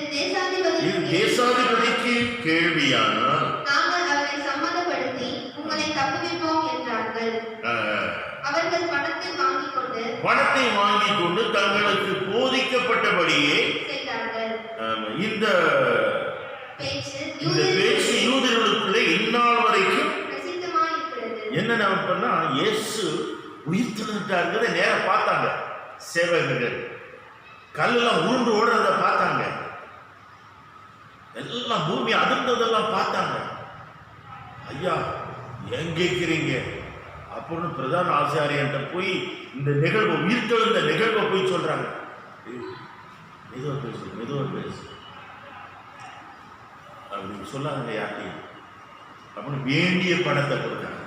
தேசாதிபதிக்கு கேள்வியானால் நாங்கள் அவரை சம்மதப்படுத்தி உங்களை தப்புவிப்போம் என்றார்கள். அவர்கள் பணத்தை வாங்கிக் கொண்டு தங்களுக்கு போதிக்கப்பட்டபடியே செய்தார்கள். இந்த பேச்சு யூதர்களுக்குள்ளே இந்நாள் வரைக்கும் என்ன நினைப்பா, இயேசு உயிர்த்தெழுந்தாருங்கிறத நேரம் பார்த்தாங்க. சேவகர்கள் கல்லெல்லாம் உருண்டு ஓடுறத பார்த்தாங்க, எல்லாம் பூமி அதிர்ந்ததெல்லாம் பார்த்தாங்க. ஐயா ஏன் கேட்கிறீங்க அப்படின்னு பிரதான ஆசாரியன்ட்ட போய் இந்த நிகழ்வு, உயிர்த்தெழுந்த நிகழ்வை போய் சொல்றாங்க. மெதுவா பேசு அப்படின்னு சொல்லாங்க யார்ட்டையும் அப்படின்னு வேண்டிய பணத்தை கொடுத்தாங்க.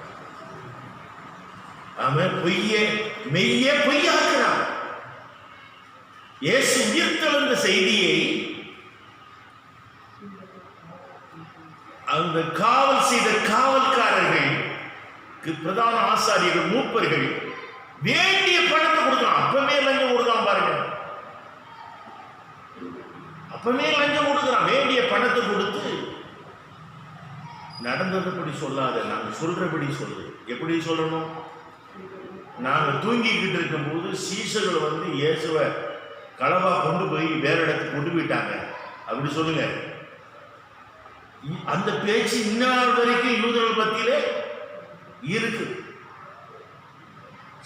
அவன் மெய்யே பொய்யாக்குறான். இயேசு உயிர்த்தெழுந்த செய்தியை அந்த காவல் செய்த காவல்காரர்கள், பிரதான ஆசாரியர்கள், மூப்பர்கள் வேண்டிய பணத்தை கொடுக்கலாம். அப்பவே லஞ்சம் கொடுக்கலாம் பாருங்க, அப்பவே லஞ்சம் கொடுக்குறான். வேண்டிய பணத்தை கொடுத்து நடந்ததுபடி சொல்லாத, நாங்க சொல்றபடி சொல்லு. எப்படி சொல்லணும்? நாங்க தூங்கிக்கிட்டு இருக்கும் போது சீசர்கள் இயேசுவை களவா கொண்டு போய் வேற இடத்துக்கு கொண்டு போயிட்டாங்க அப்படி சொல்லுங்க. அந்த பேச்சு இந்நாள் வரைக்கும் யூதர்கள் மத்தியிலே இருக்கு.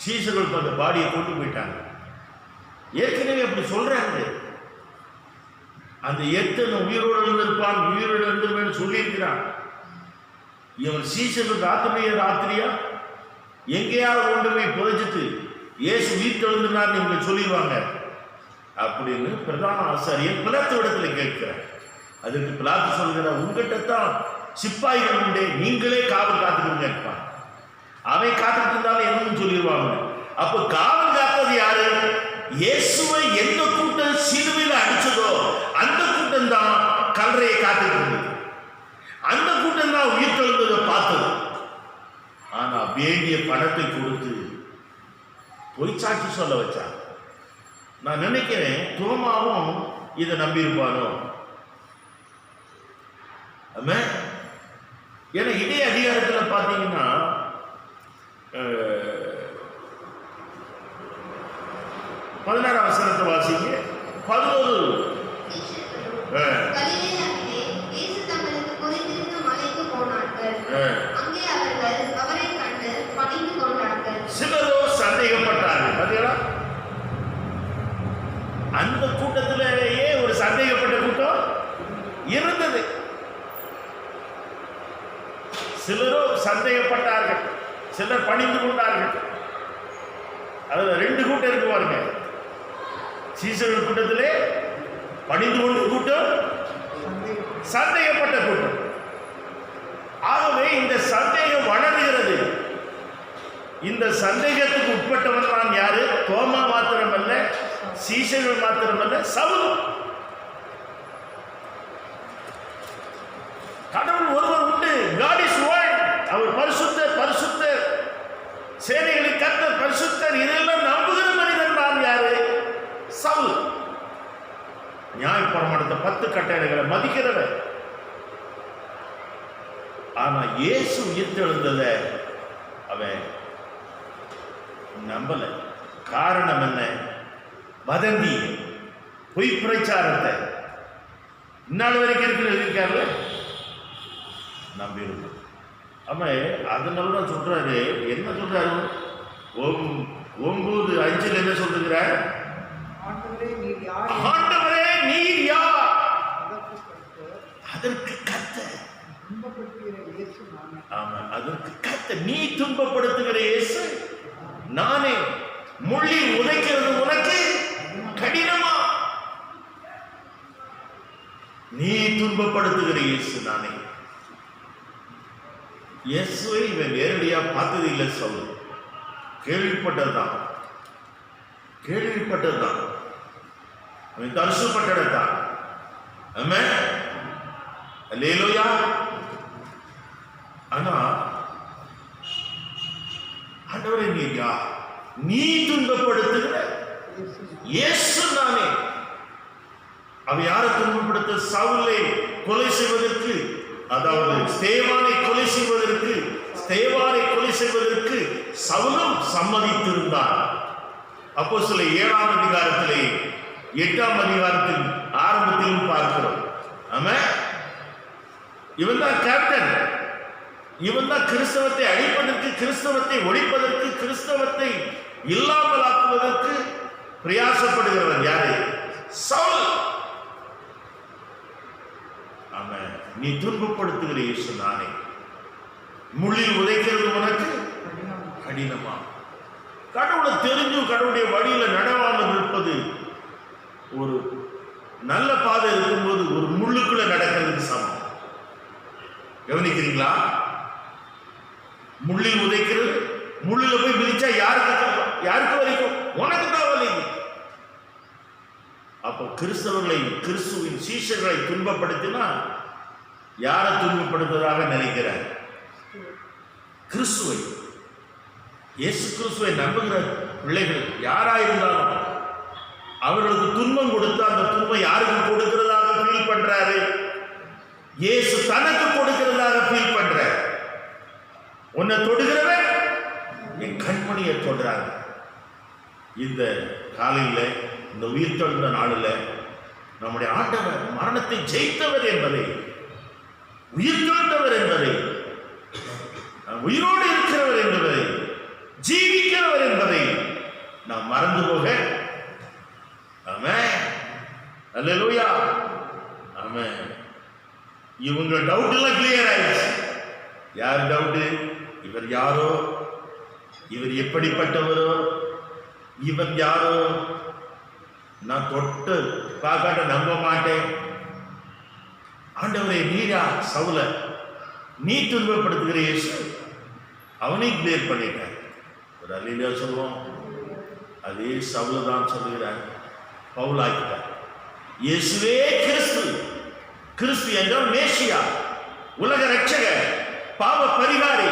சீசர்கள் அந்த பாடியை கொண்டு போயிட்டாங்க. ஏற்கனவே அப்படி சொல்றாங்க. அந்த எத்தனை உயிரோடு இருந்திருப்பான், உயிரோடு இருந்திருப்பேன்னு சொல்லியிருக்கிறான். இவன் சீசர்கள் ராத்திரியா எங்கேயாவது கொண்டு போய் புதைச்சிட்டு இயேசு உயிர்த்தெழுந்தினார் இவங்க சொல்லிடுவாங்க அப்படின்னு பிரதான ஆசாரியர் பிலாத்து இடத்துல கேட்கிறார். அதுக்கு பிலாத்து சொல்கிற, உங்ககிட்ட தான் சிப்பாய்கள் உண்டே, நீங்களே காவல் காத்துக்கிட்டு கேட்பான். அவன் காத்துட்டு இருந்தாலும் என்னன்னு சொல்லிடுவாங்க. அப்ப காவல் காத்தது யாரு? இயேசுவை எந்த கூட்டம் சிலுவையில் அடிச்சதோ அந்த கூட்டம் தான் கல்லறையை காத்துட்டு இருந்தது. அந்த கூட்டம் தான் உயிர்த்தெழுந்ததை பார்த்தது. ஆனா வேண்டிய பணத்தை கொடுத்து பொய்ச்சாட்சி சொல்ல வச்சான். நான் நினைக்கிறேன் தோமாவும் இதை நம்பியிருப்பானோ. ஏன்னா இதே அதிகாரத்தில் பார்த்தீங்கன்னா 16 வசனத்தை வாசிங்க. 11 கலிலேயாவிலே இயேசு தங்களுக்கு குறித்திருந்த மலைக்கு போனார்கள். அங்கே அவர்கள் அவரை கண்டு பணிந்து கொண்டார்கள். சிலரோ சந்தேகப்பட்டார்கள். பார்த்தீங்களா, அந்த கூட்டத்திலேயே ஒரு சந்தேகப்பட்ட கூட்டம் இருந்தது. சிலரோ சந்தேகப்பட்டார்கள், சிலர் பணிந்து கொண்டார்கள். அதுல 2 கூட்டம் இருக்கு பாருங்க. சீசர்கள் கூட்டத்திலே பணிந்து கொண்ட கூட்டம், சந்தேகப்பட்ட கூட்டம். ஆகவே இந்த சந்தேகம் வளர்கிறது. இந்த சந்தேகத்துக்கு உட்பட்டவன் தான் யாரு? தோமா மாத்திரமல்ல, சீசர்கள் மாத்திரமல்ல, சவுல். கடவுள் ஒருவர் உண்டு. God is one. அவர் பரிசுத்தர், பரிசுத்தர், சேனைகளின் கர்த்தர், பரிசுத்தர். இதெல்லாம் நம்புகிற மனிதன் தான் யாரு? சவுல். நியாயப்பிரமாணத்தை 10 கட்டளைகளை மதிக்கிறவர். ஆனா இயேசு உயிர்த்தெழுந்தத அவன் நம்பல. காரணம் என்ன? வதந்தி, பொய் பிரச்சாரத்தை இந்நாள் வரைக்கும் இருக்காருல்ல, நம்பியிருக்கும். அவன் அதனால தான் சொல்றாரு. என்ன சொல்றாரு? 9:5 என்ன சொல்லுகிறார்? ஆண்டவரே நீர் யார்? அதற்கு கர்த்தர். ஆமா, அதற்கு கர்த்தர். நீ துன்பப்படுத்துகிற இயேசு நானே. முள்ளில் உதைக்கிறது உனக்கு கடினமா? நீ துன்பப்படுத்துகிற இயேசு நானே. இயேசுவை இவன் நேரடியா பார்த்தது இல்லை. சவுல் கேள்விப்பட்டதுதான், கேள்விப்பட்டதுதான். அவன் தரிசனப்பட்டதான். ஆமென், அல்லேலூயா. ஆனா ஆண்டவரே நீர் யார்? நீ துன்பப்படுத்துகிற இயேசு நானே. அவன் யாரை துன்பப்படுத்த? சவுலை கொலை செய்வதற்கு, அதாவது ஸ்தேவானை கொலை செய்வதற்கு, ஸ்தேவானை கொலை செய்வதற்கு சவுலும் சம்மதித்திருந்தார். அப்போஸ்தலர் 7ஆம் அதிகாரத்திலே 8ஆம் அதிகாரத்தில் ஆரம்பத்திலும் பார்க்கிறோம். ஆமென். இவன் தான் கேப்டன். இவன் தான் கிறிஸ்தவத்தை அழிப்பதற்கு, கிறிஸ்தவத்தை ஒழிப்பதற்கு, கிறிஸ்தவத்தை இல்லாமலாக்குவதற்கு பிரயாசப்படுகிறவன். யாரு? சவுல். ஆமென். நீ துன்பப்படுத்துகிற இயேசு நானே. முள்ளில் உதைக்கிறது உனக்கு கடினமா? கடவுளை தெரிஞ்சும் கடவுளுடைய வழியில நடவாமல் இருப்பது, ஒரு நல்ல பாதை இருக்கும்போது ஒரு முள்ளுக்குள்ள நடக்கிறதுக்கு சமம். கவனிக்கிறீங்களா? முள்ளில் உதைக்கிறது, முள்ளில போய் மிதிச்சா யாருக்கு வலிக்கும்? உனக்கு தான் வலிக்கும். அப்போ கிறிஸ்தவர்களை, கிறிஸ்துவின் சீஷர்களை துன்பப்படுத்தினா யாரை துன்பப்படுத்துவதாக நினைக்கிறார்? கிறிஸ்துவை, இயேசு கிறிஸ்துவை நம்புகிற பிள்ளைகள் யாராயிருந்தாலும் அவர்களுக்கு துன்பம் கொடுத்து அந்த துன்பம் யாருக்கு கொடுக்கிறதாக ஃபீல் பண்றாரு? இயேசு தனக்கு கொடுக்கிறதாக ஃபீல் பண்றாரு. உன்னை தொடுகிறவன் என் கண்மணியை தொடுறாங்க. இந்த காலையில், இந்த உயிர்த்தெழுந்த நாளில் நம்முடைய ஆண்டவர் மரணத்தை ஜெயித்தவர் என்பதை, உயிர்த்தெழுந்தவர் என்பதை, உயிரோடு இருக்கிறவர் என்பதை, ஜீவிக்கிறவர் என்பதை நாம் மறந்து போக. ஆமென், அல்லேலூயா. ஆமென். இவங்க டவுட் எல்லாம் கிளியர் ஆயிடுச்சு. யார் டவுட்டு? இவர் யாரோ, இவர் எப்படிப்பட்டவரோ, இவன் யாரோ, நான் தொட்டு பார்க்காட்ட நம்ப மாட்டேன். ஆண்டவரை நீரா சவுல நீ துன்பப்படுத்துகிற இயேசு, அவனையும் கிளியர் பண்ணிட்டார். ஒரு அல்லேலூயா சொல்லுவோம். அதே சவுல தான் சொல்லுகிறார், பவுலாக்கிட்டார். இயேசுவே கிறிஸ்து. கிறிஸ்து என்றால் மேசியா, உலக ரட்சகர், பாவ பரிகாரி,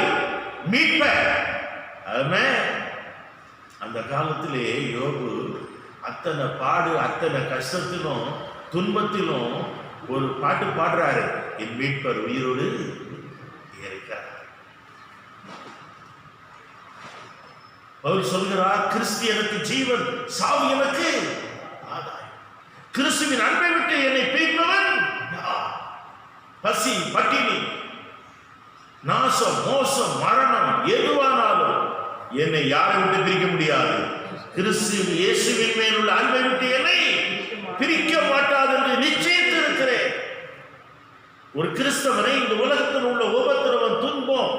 மீட்பர். அந்த காலத்திலே யோபு அத்தனை பாடு, அத்தனை கஷ்டத்திலும் துன்பத்திலும் ஒரு பாட்டு பாடுறாரு, என் மீட்பர் உயிரோடு இருக்கிறார். அவர் சொல்கிறார், கிறிஸ்து எனக்கு ஜீவன், சாவு எனக்கு ஆதாயம். கிறிஸ்துவின் அன்பை விட்டு என்னை பிரிப்பவன் யார்? பசி, பட்டினி, நாசம், மோசம், மரணம் எதுவானாலும் என்னை யாரை விட்டு பிரிக்க முடியாது. கிறிஸ்து இயேசுவின் மேல் உள்ள அன்பை விட்டு என்னை பிரிக்க மாட்டாது என்று நிச்சயித்து இருக்கிறேன். ஒரு கிறிஸ்தவனை இந்த உலகத்தில் உள்ள உபத்திரவம், துன்பம்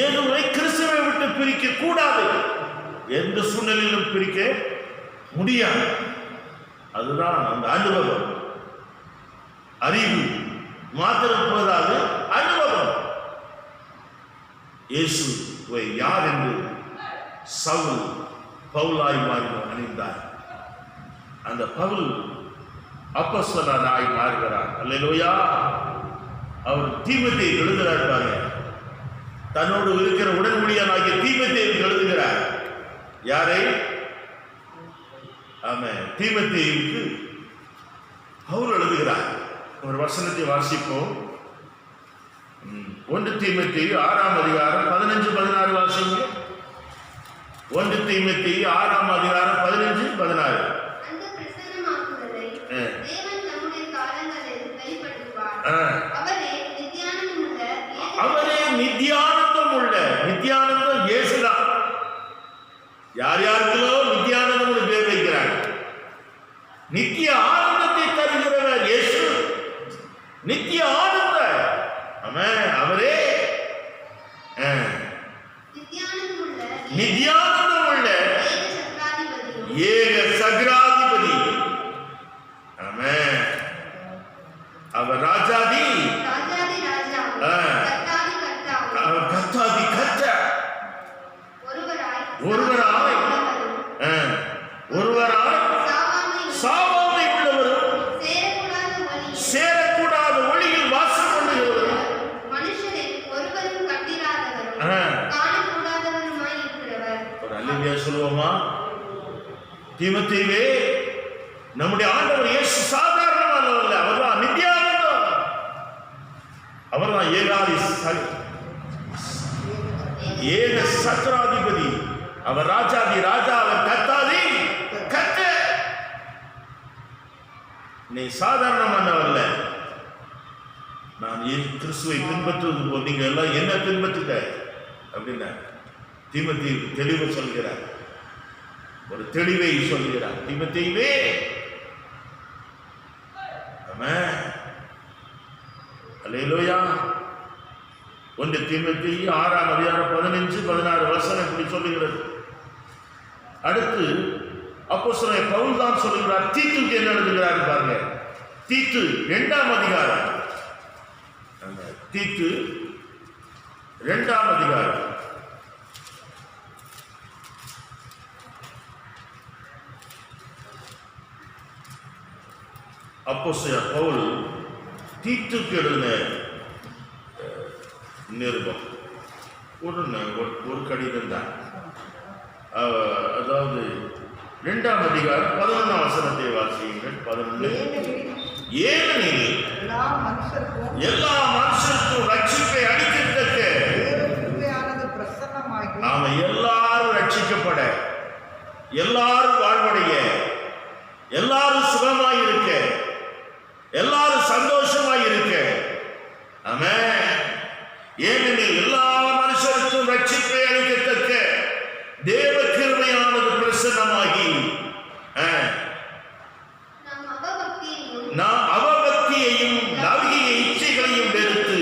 ஏதுவை கிறிஸ்துவை விட்டு பிரிக்க கூடாது. எந்த சூழ்நிலையிலும் பிரிக்க முடியாது. அதுதான் அந்த அனுபவம். அறிவு மாத்திரம் போதாது, அனுபவம். இயேசுவை யார் என்று சவுல் பவுலாய் மாறி அணிந்தார். அந்த பவுல் அப்போஸ்தலனாய் மாறுகிறார். அல்லேலூயா. அவர் தீமோத்தேயு எழுதுகிறார் பாருங்க. தன்னோடு இருக்கிற உடன்படியானாகிய தீமோத்தேயு எழுதுகிறார். யாரை? ஆமென். தீமோத்தேயுவுக்கு பவுல் எழுதுகிறார். ஒரு வசனத்தை வாசிப்போம். 1 தீமோத்தேயு 6ஆம் அதிகாரம் 15-16 வாசிங்க. 1 தீமோத்தேயு 6ஆம் அதிகாரம் 15-16. அந்த பிரசன்னமாக்குவதை தேவன் தம்முடைய காலங்களில் வெளிப்படுத்துவார். அவரே நித்தியானந்தம் உள்ள நித்தியானந்தம் இயேசுதான். யார் யாருக்கோ நித்தியானந்தம் பேர் வைக்கிறாங்க. நித்திய ஆனந்தத்தை தருகிறவர் இயேசு. நித்திய ஆனந்த அவரே நித்தியானந்தம் உள்ள ஏக சக்ராதிபதி. அவர் ராஜாதி கர்த்தாதி கர்த்தா. ஒருவராய் சாவாமை உள்ளவரும் சேரக்கூடாத ஒளியில் வாசம் பண்ணுகிறவரும் ஒரு அல்லேலூயா சொல்லுவோமா? தீமோத்தேயுவே, நம்முடைய ஆண்டவர் இயேசு சாதாரணமானவர். அவர்தான் நித்தியானந்தம். அவர்தான் ஏக சக்கராதிபதி. அவர் ராஜாதி ராஜா, அவர் கர்த்தாதி கர்த்தர். நீ சாதாரணமானவல்ல. நான் கிறிஸ்துவை பின்பற்றுவது போல் நீங்க எல்லாம் என்ன பின்பற்றுங்க அப்படின்னா தீமோத்தேயு தெளிவு சொல்கிறார். ஒரு தெளிவை சொல்கிறார். தீமோத்தேயுவே, அல்லேலூயா. 1 தீமோத்தேயு 6ஆம் அதிகாரம் 15-16 வசனம் இப்படி சொல்லுகிறது. அடுத்து அப்போஸ்தலன் பவுல் தான் சொல்லுகிறார். தீத்துக்கு என்ன எழுதுகிறார் பாருங்க. தீத்து 2ஆம் அதிகாரம். தீத்து 2ஆம் அதிகாரம். அப்போஸ்தலன் பவுல் தீத்துக்கு எழுதின நிருபம் ஒரு கடிதம் தான். அதாவது 2ஆம் அதிகாரம் 11ஆம் வசனத்தை வாசியுங்கள். 11. ஏனெனில் எல்லா மனுஷருக்கும் ரட்சிப்பை அளிக்கத்தக்க நாம எல்லாரும் ரட்சிக்கப்பட, எல்லாரும் வாழ்வடைய, எல்லாரும் சுகமாயிருக்க, எல்லாரும் சந்தோஷமாயிருக்க. ஆமென். ஏனெனில் எல்லா மனுஷருக்கும் ரட்சிப்பை அளிக்கத்தக்க தேவ கிருபையானது பிரசன்னமாகி நாம் அவபக்தியையும் நவீன இச்சைகளையும் வெறுத்து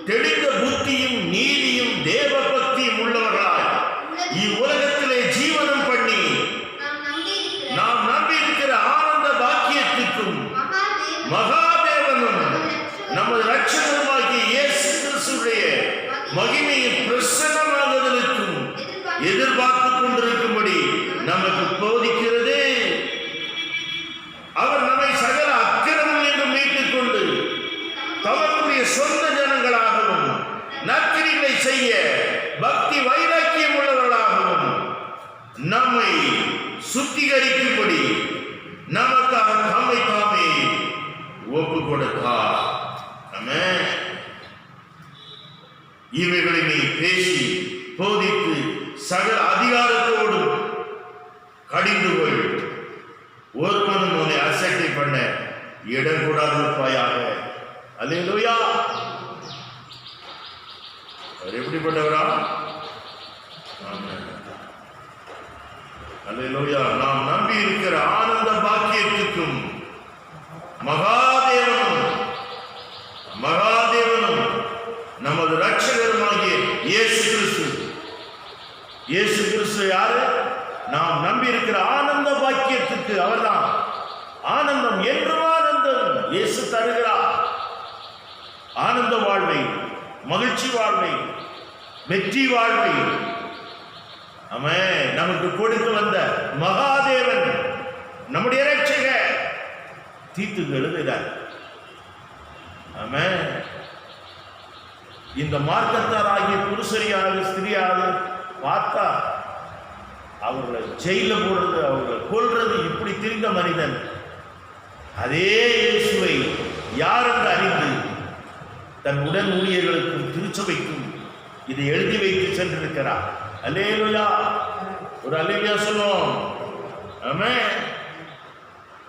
தெளிந்த புத்தியும் நீதியும் தேவ பக்தியும் உள்ளவர்களாய் இடக்கூடாது இருப்பாயாக. அல்லேலூயா. அவர் எப்படிப்பட்டவரா? ஆமென். அல்லேலூயா. நாம் நம்பி இருக்கிற ஆனந்த பாக்கியத்துக்கும் மகாதேவனும் நமது ரட்சகருமாகிய இயேசு கிறிஸ்து. இயேசு கிறிஸ்து யாரு? நாம் நம்பி இருக்கிற ஆனந்த பாக்கியத்துக்கு அவர்தான் ஆனந்தம். என்றும் ஆனந்தம் இயேசு தருகிறார். ஆனந்த வாழ்வை, மகிழ்ச்சி வாழ்வை, வெற்றி வாழ்வை ஆமென் நமக்கு கொடுத்து வந்த மகாதேவன் நம்முடைய இரட்சகர் தீத்துக்கு எழுதுகிறார். ஆமென். இந்த மார்க்கத்தாராகிய புருஷரியாக ஸ்திரியாக பார்த்தா அவர்களை ஜெயில போடுறது, அவர்களை கொல்றது, இப்படி திரிந்த மனிதன் அதே இயேசுவை யார் என்று அறிந்து தன் உடன் ஊழியர்களுக்கும் திருச்சபைக்கும் இதை எழுதி வைத்து சென்றிருக்கிறார். அல்லேலூயா. ஒரு அல்லேலூயா சொல்லுவோம். ஆமென்.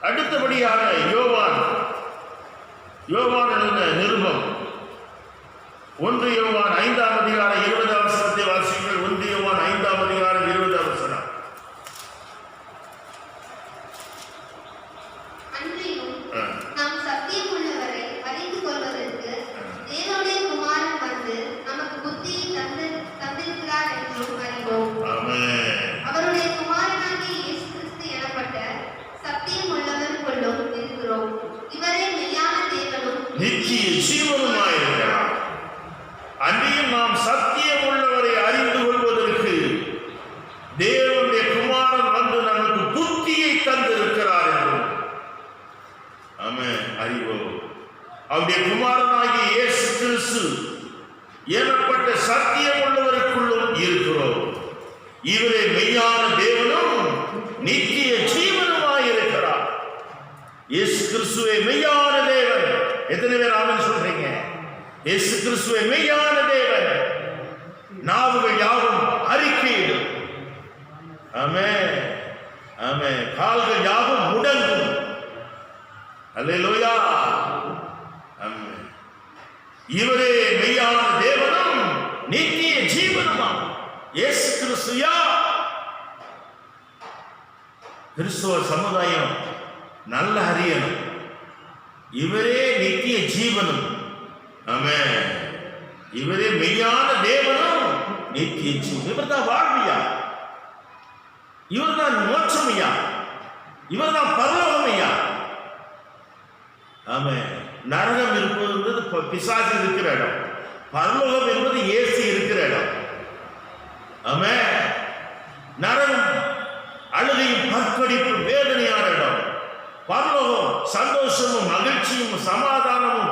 அடுத்தபடியாக யோவான் எழுதின நிருபம் 1 யோவான் 5ஆம் அதிகாரம் 20ஆம் வசனத்தை வாசிங்கள். 1 யோவான் 5ஆம் அதிகாரம் 20ஆம் வசனம். அன்றியும் நாம் சத்தியம் உள்ளவரை அறிந்து கொள்வதற்கு தேவனுடைய குமாரன் வந்து நமக்கு புத்தியை தந்திருக்கிறார் என்றும் அறிவோம். அவருடைய குமாரனாகிய இயேசு கிறிஸ்து எனப்பட்ட சத்தியம் உள்ளவர் கொள்ளும் இருக்கிறோம். இவரே மெய்யான தேவனும் நித்திய ஜீவனுமாயிருக்கிறார். அன்றியும் நாம் சத்தியம் உள்ளவரை அறிந்து கொள்வதற்கு தேவனுடைய குமாரன் வந்து நமக்கு புத்தியை தந்திருக்கிறார் என்றும் ஆமென் அறிவோம். அவருடைய குமாரனாகிய இயேசு கிறிஸ்து எனப்பட்ட சத்தியம் உள்ளவருக்குள்ளும் இருக்கிறோம். இவரே மெய்யான தேவனும் நித்திய ஜீவனுமாயிருக்கிறார். இயேசு கிறிஸ்துவே மெய்யான தேவன். எத்தனை பேர் ஆமென் சொல்றீங்க? இயேசு கிறிஸ்துவே மெய்யான தேவன். நாவுகள் யாவும் அறிக்கையிடும். ஆமென் ஆமென். கால்கள் யாவும் முடங்கும். அல்லேலூயா. ஆமென். இவரே மெய்யான தேவனும் நித்திய ஜீவனுமாம். இயேசு கிறிஸ்துயா. கிறிஸ்துவ சமுதாயம் நல்ல அறியணும். இவரே நித்திய ஜீவனும். ஆமென். இவரே மெய்யான தேவனும் நித்திய ஜீவன். இவர்தான் வாழ்வியா, இவர்தான் மோட்சமையா, இவர்தான் பரலோகமையா. ஆமென். நரகம் இருப்பது பிசாசு இருக்கிற இடம், பரலோகம் என்பது இயேசு இருக்கிற இடம். ஆமென். நரகம் அழுகையும் பற்கடிப்பும் வேதனையான இடம். பரலோகம் சந்தோஷமும் மகிழ்ச்சியும் சமாதானமும்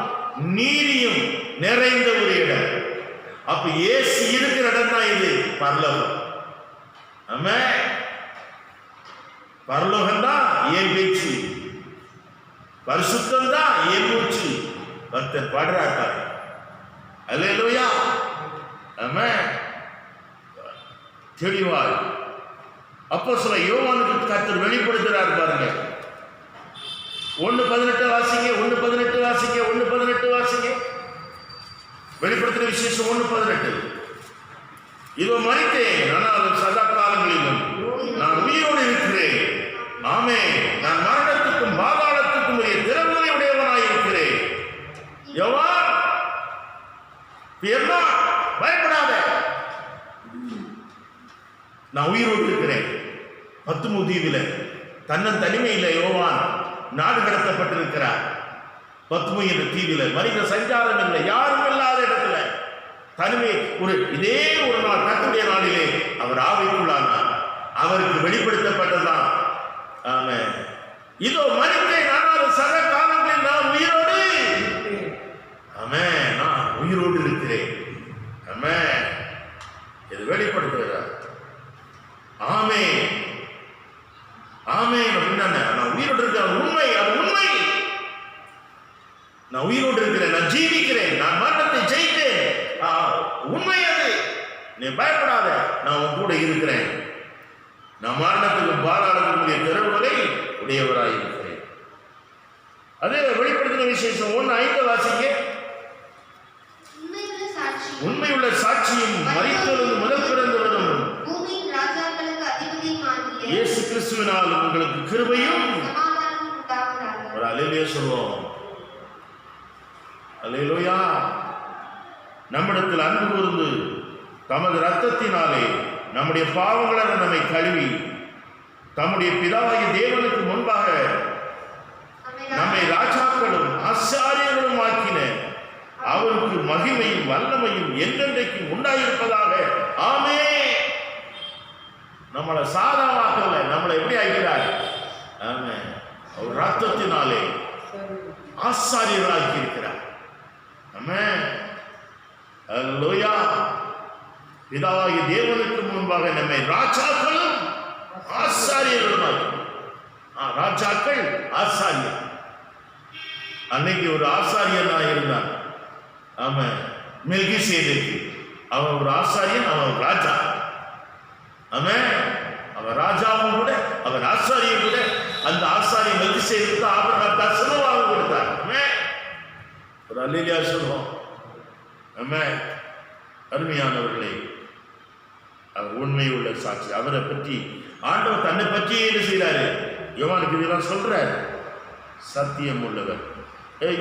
நீதியும் நிறைந்த ஒரு இடம். அப்ப இயேசு இருக்கிற இடம் தான் இது பரலோகம். ஆமென். பரலோகம் தான் என் பேச்சு, பரிசுத்தம் தான் என் மூச்சு. பக்தர் பாடுறாரு. அல்லேலூயா. ஆமென். தெளிவாய் அப்போஸ்தலன் யோவானுக்கு கர்த்தர் வெளிப்படுத்துறார் பாருங்க. 1:18 வாசிங்க. 1:18 வாசிங்க. 1:18 வாசிங்க. வெளிப்படுத்துற விசேஷம் 1:18. இதோ மரித்தேன், ஆனால் சதா காலங்களிலும் நான் உயிரோடு இருக்கிறேன். ஆமென். நான் மரணத்துக்கும் பாதாளத்துக்கும் உரிய திறமையை உடையவனாய் இருக்கிறேன். யோவான், பயப்படாத, நான் உயிரோடு இருக்கிறேன். பத்துமு தீவில தன்னன் தனிமையில் யோவான் நாடு கடத்தப்பட்டிருக்கிறார். பத்மு என்ற தீவில மனித சஞ்சாரம் இல்லை, யாரும் இல்லாத இடத்துல தனிமை. இதே ஒரு நாள் கர்த்தருடைய நாளிலே அவர் ஆவிக்குள்ளானார். அவருக்கு வெளிப்படுத்தப்பட்டதான். ஆமென். இதோ மரித்தேன், ஆனால் சக காலங்களில் நான் உயிரோடு. ஆமென். நான் உயிரோடு இருக்கிறேன். ஆமென். இது வெளிப்படுத்துகிறார். ஆமென் ஆமென். அப்படின்னா நான் உயிரோடு இருக்கிறேன். உண்மை, அது உண்மை. நான் உயிரோடு இருக்கிறேன், நான் ஜீவிக்கிறேன், நான் மரணத்தை ஜெயித்தேன். உண்மை அது. நீ பயப்படாத, நான் உன் கூட இருக்கிறேன். நான் மரணத்துக்கு பாதாளத்துக்குரிய திறவுகளை உடையவராய் இருக்கிறேன். அதே வெளிப்படுத்தின விசேஷம் 1:5 வாசிங்க. உண்மையுள்ள சாட்சியும் மரித்தோருக்கு முதல் பிறந்தவரும் பூமியின் ராஜாக்களுக்கு அதிபதியுமாகிய இயேசு கிறிஸ்துவினால் உங்களுக்கு கிருபையும் சமாதானமும் உண்டாவதாக. ஒரு அல்லேலூயா சொல்லுவோம். அல்லேலூயா. நம்மிடத்தில் அன்பு கூர்ந்து தமது இரத்தத்தினாலே நம்முடைய பாவங்களை நம்மை கழுவி தம்முடைய பிதாவாகிய தேவனுக்கு முன்பாக நம்மை ராஜாக்களும் ஆசாரியர்களும் ஆக்கின அவருக்கு மகிமையும் வல்லமையும் என்றென்றைக்கும் உண்டாயிருப்பதாக. ஆமென். நம்மளை சாதாவாக்கல, நம்மளை எப்படி ஆகிறார்? ஆமென். அவர் ரத்தத்தினாலே ஆசாரியர்களாக்கி இருக்கிறார். ஆமென். அல்லேலூயா. பிதாவாகிய தேவனுக்கு முன்பாக நம்மை ராஜாக்களும் ஆசாரியர்களும் ஆக்கி. ராஜாக்கள் ஆசாரியர். அன்னைக்கு ஒரு ஆசாரியனா இருந்தான். ஆமாம், மெல்கிசேதேக்கு. அவன் ஒரு ஆசாரியன், அவன் ராஜா. ஆமாம், அவன் ராஜாவும் கூட, அவன் ஆசாரியும் கூட. அந்த ஆசாரிய மெல்கிசேதேக்கு ஆபிரகாம் தரிசனமாக கொடுத்தார். ஆமாம், ஒரு அல்லேலூயா சொல்லுவோம். ஆமாம், அருமையானவர்களே, அவர் உண்மை உள்ள சாட்சி. அவரை பற்றி ஆண்டவர் தன்னை பற்றி என்ன செய்கிறாரு? யோவானுக்கு இதெல்லாம் சொல்றார். சத்தியம் உள்ளவர்.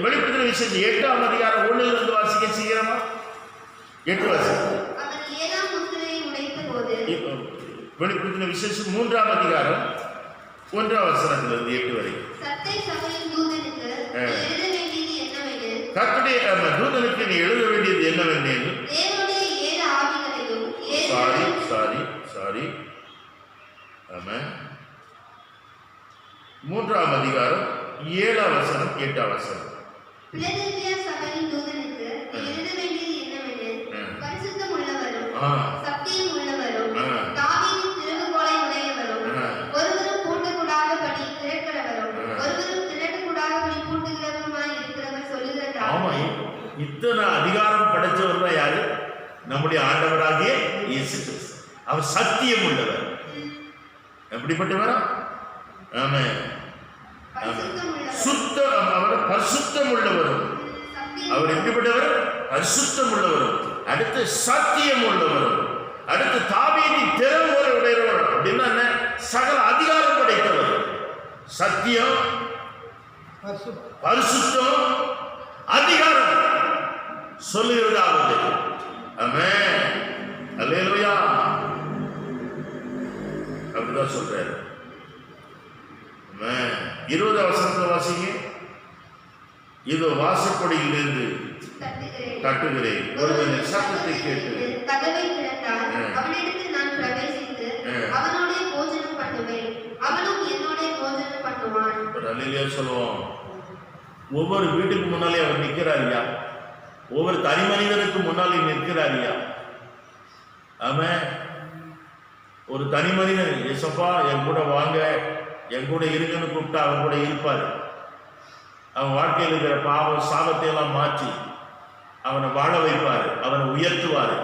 வெளிப்படுத்தின விசேஷம் 8ஆம் அதிகாரம் 1 வாசிக்க சீக்கிரமா. 8 வாசிக்க. வெளிப்படுத்தின விசேஷம் 3ஆம் அதிகாரம் 1ஆம் வசனத்திலிருந்து 8 வரை. கர்த்தருடைய தூதனுக்கு நீ எழுத வேண்டியது என்னவென்று. சாரி. ஆமாம். 3ஆம் அதிகாரம் 7ஆம் வசனம் 8ஆம் வசனம். பிலதெல்பியா சபையின் தூதனுக்கு எழுத வேண்டியது என்னவெனில், பரிசுத்தம் உள்ளவரும் சத்தியம் உள்ளவரும் தாவீதின் திறவுகோலை உடையவரும் ஒருவரும் பூட்டக்கூடாதபடி திறக்கிறவரும் ஒருவரும் திறக்கக்கூடாதபடி பூட்டுகிறவருமாய் இருக்கிறவர் சொல்லுகிறார். ஆமா, இத்தனை அதிகாரம் படைச்சவர் தான் யாரு? நம்முடைய ஆண்டவராகிய இயேசு கிறிஸ்து. அவர் சத்தியம் உள்ளவர். எப்படிப்பட்டவரா? ஆமென். சுத்தம். அவர் பரிசுத்தம் உள்ளவரும். அவர் எப்படிப்பட்டவர்? பரிசுத்தம் உள்ளவரும். அடுத்து சத்தியம் உள்ளவரும். அடுத்து தாவீதின் திறவுகோலை உடையவர். அப்படின்னா என்ன? சகல அதிகாரம் படைத்தவர். சத்தியம், பரிசுத்தம், அதிகாரம் சொல்லுகிறதாவது. ஆமென். அல்லேலூயா. அப்படிதான் சொல்றாரு. 20ஆம் வசனத்தை வாசிங்க. இதோ வாசற்படியிலிருந்து தட்டுகிறேன், ஒருவன் சத்தத்தை கேட்டு கதவை திறந்தார். அவனிடத்தில் நான் பிரவேசித்து அவனோட போஜனம் பண்ணுவேன், அவனும் என்னோட போஜனம் பண்ணுவான். ஒரு அல்லேலூயா சொல்லுவோம். ஒவ்வொரு வீட்டுக்கு முன்னாலே அவர் நிற்கிறாரியா? ஒவ்வொரு தனி மனிதனுக்கு முன்னாலே நிற்கிறாரியா? ஆமென். ஒரு தனி மனிதன், ஏசப்பா என் கூட வாங்க, என் கூட இருங்கன்னு கூப்பிட்டா அவன் கூட இருப்பார். அவன் வாழ்க்கையில் இருக்கிற பாவம் சாபத்தை எல்லாம் மாற்றி அவனை வாழ வைப்பார், அவனை உயர்த்துவார்.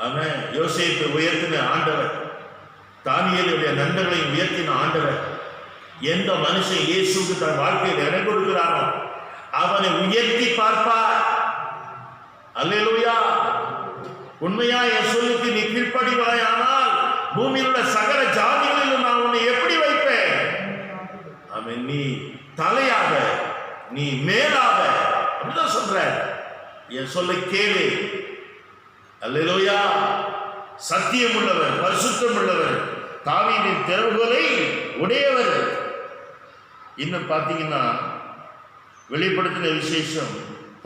அவன் யோசேப்பை உயர்த்தின ஆண்டவர், தானியேலுடைய நண்பர்களை உயர்த்தின ஆண்டவர். எந்த மனுஷன் இயேசுக்கு தன் வாழ்க்கையில் இடம் கொடுக்கிறானோ அவனை உயர்த்தி பார்ப்பார். அல்லேலூயா. உண்மையா என் சொல்லுக்கு நீ கீழ்ப்படிவாய், ஆனால் பூமியில் உள்ள சகல ஜாதிகளிலும் நான் உன்னை எப்படி வைப்பேன்? அவன் நீ தலையாக, நீ மேலாக. அப்படிதான் சொல்ற. என் சொல்ல கேளு. அல்லேலூயா. சத்தியம் உள்ளவர், பரிசுத்தம் உள்ளவர், தாவீதின் திறவுகோலை உடையவர். இன்னும் பார்த்தீங்கன்னா வெளிப்படுத்தின விசேஷம்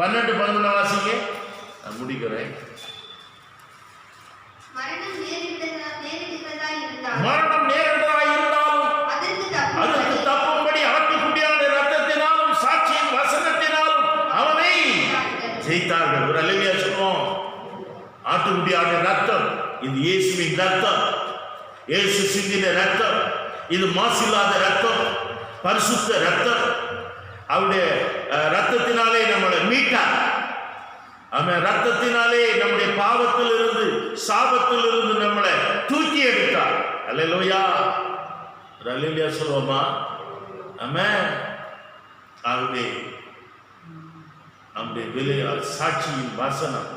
12-11 வாசிங்க. நான் முடிக்கிறேன். மரணம் நேரிட்டதா இருந்தாலும் அதற்கு தப்பும்படி ஆட்டுக்குட்டியான ரத்தத்தினாலும் சாட்சியின் வசனத்தினாலும் அவனை ஜெயித்தார்கள். ஒரு அல்லேலூயா சொல்லுவோம். ஆட்டுக்குட்டியான ரத்தம், இது இயேசுவின் ரத்தம். இயேசு சிந்தின ரத்தம். இது மாசில்லாத ரத்தம், பரிசுத்த ரத்தம். அவருடைய ரத்தத்தினாலே நம்மளை மீட்டார். அவன் ரத்தத்தினாலே நம்முடைய பாவத்தில் இருந்து, சாபத்தில் இருந்து நம்மளை தூக்கி எடுத்தார். அல்லேலூயா. அல்லேலூயா சொல்லுவோமா? ஆமென். ஆகவே நம்முடைய விலை சாட்சியின் வசனம்,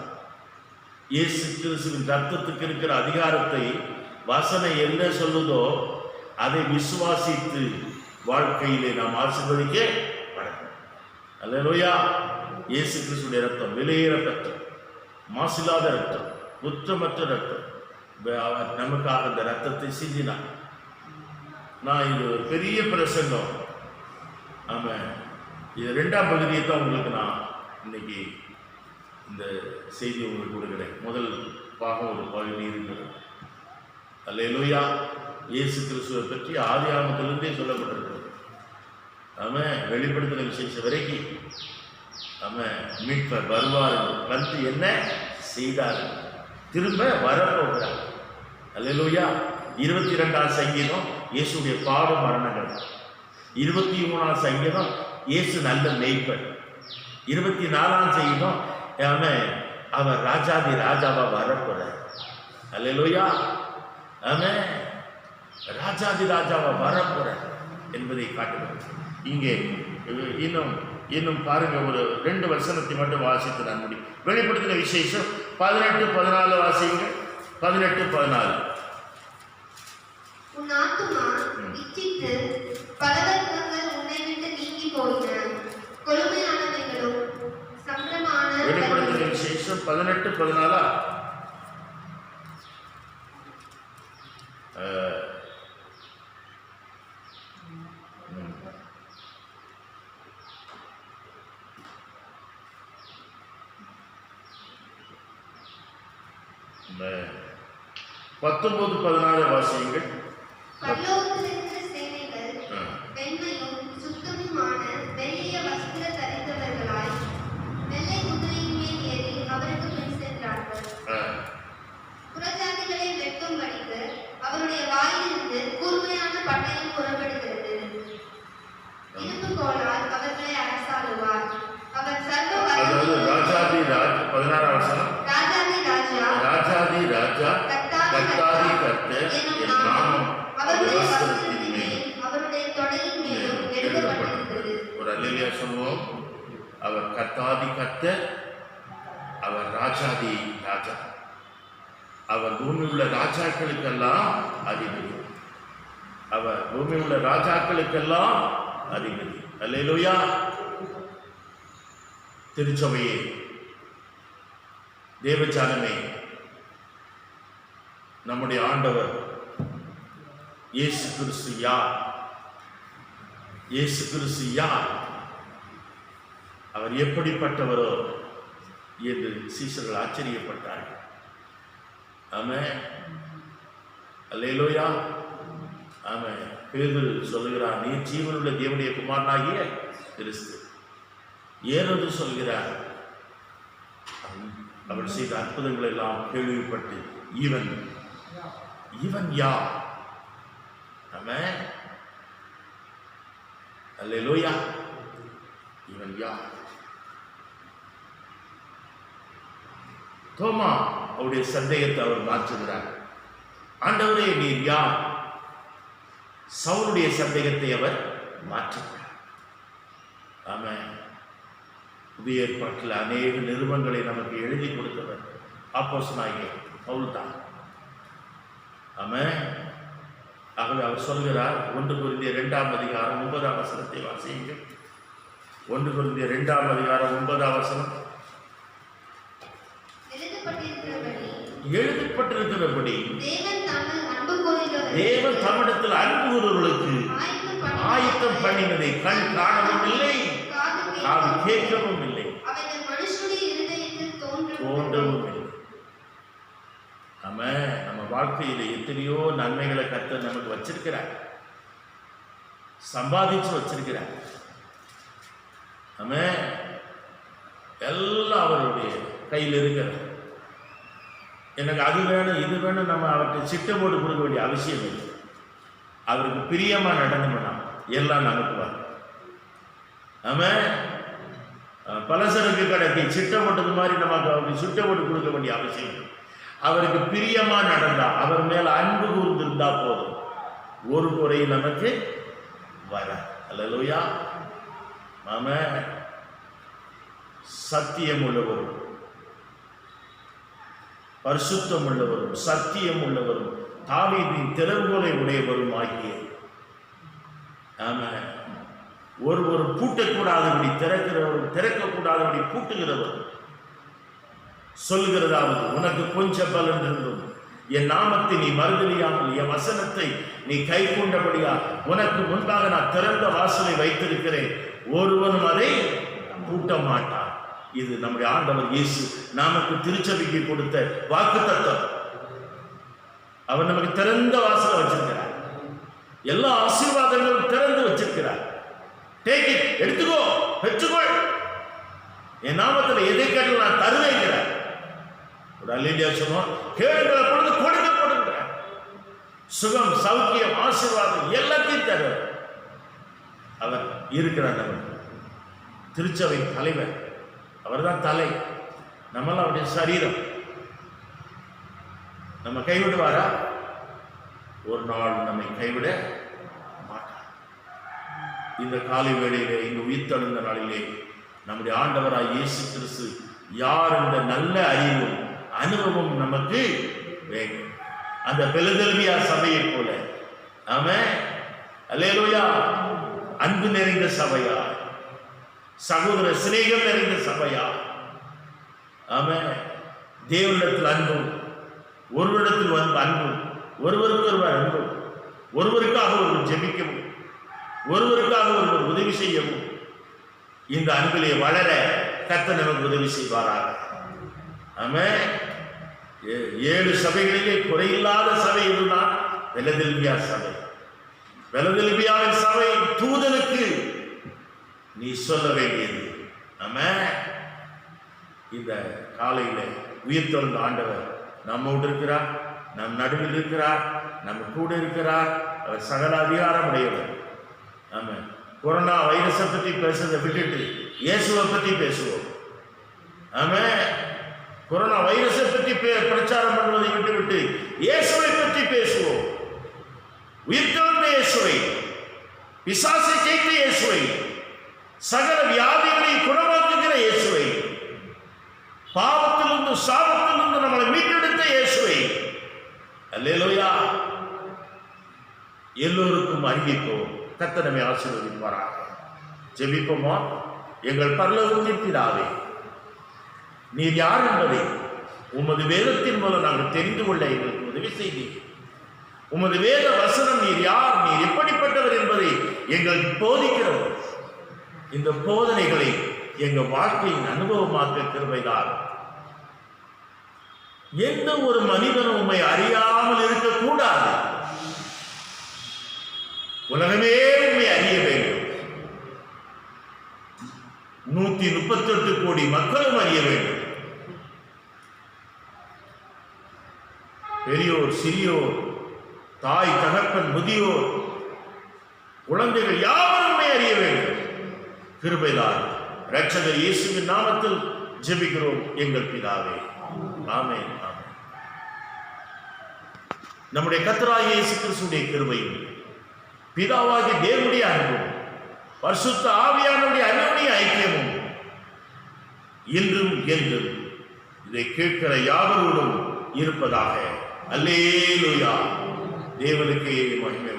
இயேசு கிறிஸ்துவின் ரத்தத்துக்கு இருக்கிற அதிகாரத்தை வசனம் என்ன சொல்லுதோ அதை விசுவாசித்து வாழ்க்கையிலே நாம் ஆசீர்வதிக்க படணும். அல்லேலூயா. இயேசு கிறிஸ்துடைய ரத்தம் விலையேற ரத்தம், மாசில்லாத ரத்தம், குற்றமற்ற ரத்தம். அவர் நமக்காக அந்த ரத்தத்தை சிந்தினார். நான் இது ஒரு பெரிய பிரசங்கம். ஆமாம், இது 2ஆம் பகுதியை தான் உங்களுக்கு நான் இன்னைக்கு இந்த செய்தி உங்களுக்கு கொடுக்கிறேன். முதல் பாகம் ஒரு பகுதி இருக்கிறது. அல்லேலூயா. இயேசு கிறிஸ்துவை பற்றி ஆதியாகமத்திலிருந்தே சொல்லப்பட்டிருக்கிறது. ஆமாம், வெளிப்படுத்தின விசேஷம் வரைக்கும் ஆமாம், மீட்பர் வருவார், வந்து என்ன செய்தார், திரும்ப வரப்போகிறார். அல்லேலூயா. 22ஆம் சங்கீதம் இயேசுடைய பாடும் மரணங்கள். 23ஆம் சங்கீதம் இயேசு நல்ல மேய்ப்பர். 24ஆம் சங்கீதம் அவர் ராஜாதி ராஜாவா வரப்போறார். அல்லேலூயா. ஆமென். ராஜாதி ராஜாவா வரப்போறார் என்பதை காட்டுகிறது. இங்கே இன்னும் பாருங்க, ஒரு 2 வசனத்தை மட்டும் வாசித்து நான் முடியும். வெளிப்படுத்தின விசேஷம் 18-14 வாசிங்க. 18-14. உன் ஆத்துமா இச்சித்து பலவர்க்கங்கள் உன்னை விட்டு நீங்கி போயின, கொழுமையானவைகளும் சம்பளமான. வெளிப்படுத்தின விசேஷம் 18-14. பத்தொன்பது 16 வாசியுங்கள். பரலோகத்தில் இருக்கிற சேனைகள் வெண்மையும் சுத்தமுமான வெள்ளிய வஸ்திர தரித்தவர்களாய் வெள்ளை குதிரையின் மேல் ஏறி அவருக்கு பின் சென்றார்கள். புறஜாதிகளை வெட்டும்படிக்கு அவருடைய வாயிலிருந்து கூர்மையான பட்டயம் புறப்படுகிறது. இரும்பு கோலால் அவர்களை அரசாளுவார். அவர் சர்வ ராஜாதி ராஜா 16 வசனம். ராஜாதி ராஜா ராஜாதி ராஜா கர்த்தாதி கர்த்தர் என் நாமம் அவருடைய வஸ்திரத்தின் மேல் அவருடைய தொடையின் மேலும் எழுதப்பட்டிருக்கிறது. ஒரு அல்லேலூயா சொல்லுவோம். அவர் கர்த்தாதி கர்த்தர், அவர் ராஜாதி ராஜா, அவர் பூமி உள்ள ராஜாக்களுக்கெல்லாம் அதிபதி. அவர் பூமி உள்ள ராஜாக்களுக்கெல்லாம் அதிபதி. அல்லேலூயா. திருச்சபையே, தேவஜானமே, நம்முடைய ஆண்டவர் இயேசு கிறிஸ்து யார்? இயேசு கிறிஸ்து யார்? அவர் எப்படிப்பட்டவரோ என்று சீஷர்கள் ஆச்சரியப்பட்டார்கள். ஆமென். அல்லேலூயா. ஆமென். பேதுரு சொல்லுகிறார், நீ ஜீவனுள்ள தேவனுடைய குமாரனாகிய கிறிஸ்து. ஏனென்று சொல்கிறார், அவர் செய்த அற்புதங்கள் எல்லாம் கேள்விப்பட்டு இவன் யார்? ஆமென். அல்லேலூயா. இவன் யார்? தோமா அவருடைய சந்தேகத்தை அவர் மாற்றுகிறார். ஆண்டவரே, நீர் யார்? சவுலுடைய சந்தேகத்தை அவர் மாற்றுகிறார். ஆமென். புதிய ஏற்பாட்டில் அநேக நிருபங்களை நமக்கு எழுதி கொடுத்தவர் அப்போஸ்தலனாகிய பவுல் தான். ஆமென். ஆகவே அவர் சொல்கிறார், 1 கொரிந்தியர் 2ஆம் அதிகாரம் 9ஆம் வசனத்தை வாசியுங்கள். 1 கொரிந்தியர் 2ஆம் அதிகாரம் 9ஆம் வசனம். எழுதப்பட்டிருக்கிறபடி தேவன் தம்மிடத்தில் அன்பு கூறுவர்களுக்கு ஆயத்தம் பண்ணினதை கண் காணவும் இல்லை, காது கேட்கவும் இல்லை, தோன்றவும் இல்லை. நம்ம வாழ்க்கையில் எத்தனையோ நன்மைகளை கர்த்தர் நமக்கு வச்சிருக்கிறார், சம்பாதிச்சு வச்சிருக்கிறார். எல்லாம் அவருடைய கையில் இருக்கிறது. எனக்கு அது வேணும் இது வேணும் நம்ம அவர்கிட்ட சிட்டம் போட்டு கொடுக்க வேண்டிய அவசியம் இல்லை. அவருக்கு பிரியமா நடந்தோம்னா எல்லாம் நமக்கு வரும். பலசரக்கு கடைக்கு சிட்டம் போட்டது மாதிரி நமக்கு அவருக்கு சிட்டம் போட்டு கொடுக்க வேண்டிய அவசியம் இல்லை. அவருக்கு பிரியமா நடந்தா, அவர் மேல அன்பு கூர்ந்திருந்தா போதும், ஒரு குறை நமக்கு வர. அல்லேலூயா. சத்தியம் உள்ளவரும் பரிசுத்தம் உள்ளவரும் சத்தியம் உள்ளவரும் தாவீதின் திறவுகோலை உடையவரும் ஆகிய ஒரு பூட்டக்கூடாதபடி திறக்கிறவரும் திறக்கக்கூடாதபடி பூட்டுகிறவர் சொல்லுகிறதாவது, உனக்கு கொஞ்சம் பலன் இருந்தும் என் நாமத்தை நீ மறுதலியாமல் என் வசனத்தை நீ கை கொண்டபடியா உனக்கு முன்பாக நான் திறந்த வாசலை வைத்திருக்கிறேன், ஒருவனும் அதை பூட்ட மாட்டான். இது நம்முடைய ஆண்டவர் இயேசு நமக்கு திருச்சபைக்கு கொடுத்த வாக்குத்தத்தம். அவர் நமக்கு திறந்த வாசலை வச்சிருக்கிறார். எல்லா ஆசீர்வாதங்களும் திறந்து வச்சிருக்கிறார். டேக் இட், எடுத்துக்கோ, பெற்றுக்கொள், என் நாமத்தில் எதை கேட்டு நான் தருவேங்கிறார். ஒரு அல்லேலூயா சொல்லுவோம். கேளுங்கிற பொழுது கொடுக்கப்படுங்க. சுகம், சௌக்கியம், ஆசீர்வாதம் எல்லாத்தையும் தருவார். அவர் இருக்கிறார். அவர் திருச்சபை தலைவர், அவர் தான் தலை, நம்மளாம் அவருடைய சரீரம். நம்ம கைவிடுவாரா? ஒரு நாள் நம்மை கைவிட மாட்டார். இந்த காலை வேளையிலே, இந்த உயிர்த்தெழுந்த நாளிலே நம்முடைய ஆண்டவராய் இயேசு கிறிஸ்து யார் என்ற நல்ல அறிவும் அனுபவம் நமக்கு வேண்டும். அந்த பிலதெல்பியா சபையை போல ஆமென் அல்லேலூயா, அன்பு நிறைந்த சபையா, சகோதர சிநேகம் நிறைந்த சபையா, ஆமென், தேவனிடத்தில் அன்பும் ஒருவரிடத்தில் அன்பும் ஒருவருக்கு ஒருவர் அன்பும் ஒருவருக்காக ஒருவர் ஜெபிக்கவும் ஒருவருக்காக ஒருவர் உதவி செய்யவும் இந்த அன்பிலே வளர கர்த்தர் நமக்கு உதவி செய்வாராக. ஆமென். 7 சபைகளிலே குறையில்லாத சபை இதுதான் பிலதெல்பியா சபை. பிலதெல்பியாவின் சபை தூதனுக்கு நீ சொல்ல வேண்டியது. ஆமென். இந்த காலையில உயிர்த்தெழுந்த ஆண்டவர் நம்மோடு இருக்கிறார், நம் நடுவில் இருக்கிறார், நம்ம கூட இருக்கிறார். அவர் சகல அதிகாரம் உடையவர். ஆமென். கொரோனா வைரஸை பற்றி பேசுறதை விட்டுட்டு இயேசுவை பற்றி பேசுவோம். ஆமென். கொரோனா வைரஸை பற்றி பிரச்சாரம் பண்ணுவதை விட்டுவிட்டு இயேசுவை பற்றி பேசுவோம். உயிர்த்தெழுந்த இயேசுவை, பிசாசை ஜெயித்த இயேசுவை, சகல வியாதிகளை குணமாக்குகிற இயேசுவை, பாவத்திலிருந்து சாபத்திலிருந்து நம்மளை மீட்டெடுத்த இயேசுவை அல்லேலூயா எல்லோருக்கும் அறிவிப்போம். கர்த்தர் நம்மை ஆசீர்வதிப்பாராக. ஜெபிப்போமா? எங்கள் பரலோகத்தின் பிதாவே, நீர் யார் என்பதை உமது வேதத்தின் மூலம் நாங்கள் தெரிந்து கொள்ள எங்களுக்கு உதவி செய்தீர். உமது வேத வசனம் நீர் யார், நீர் எப்படிப்பட்டவர் என்பதை எங்களுக்கு போதிக்கிறவர். இந்த போதனைகளை எங்கள் வாழ்க்கையின் அனுபவமாக்க கிருபைதான். எந்த ஒரு மனிதனும் உம்மை அறியாமல் இருக்கக்கூடாது. உலகமே உண்மை அறிய வேண்டும். 138 கோடி மக்களும் அறிய வேண்டும். பெரியோர், சிறியோர், தாய், தகப்பன், முதியோர், குழந்தைகள் யாவருமே அறிய வேண்டும். கிருபைதான். இரட்சகர் இயேசுவின் நாமத்தில் ஜெபிக்கிறோம் எங்கள் பிதாவே. ஆமென். ஆமென். நம்முடைய கர்த்தராகிய இயேசு கிறிஸ்துவின் கிருபையும் பிதாவாகிய தேவனுடைய அன்பும் பரிசுத்த ஆவியானவருடைய அன்யோன்ய ஐக்கியமும் இன்றும் என்றும் இதை கேட்கிற யாவரோடும் இருப்பதாக. அல்லேலூயா. தேவனுக்கே மகிமை.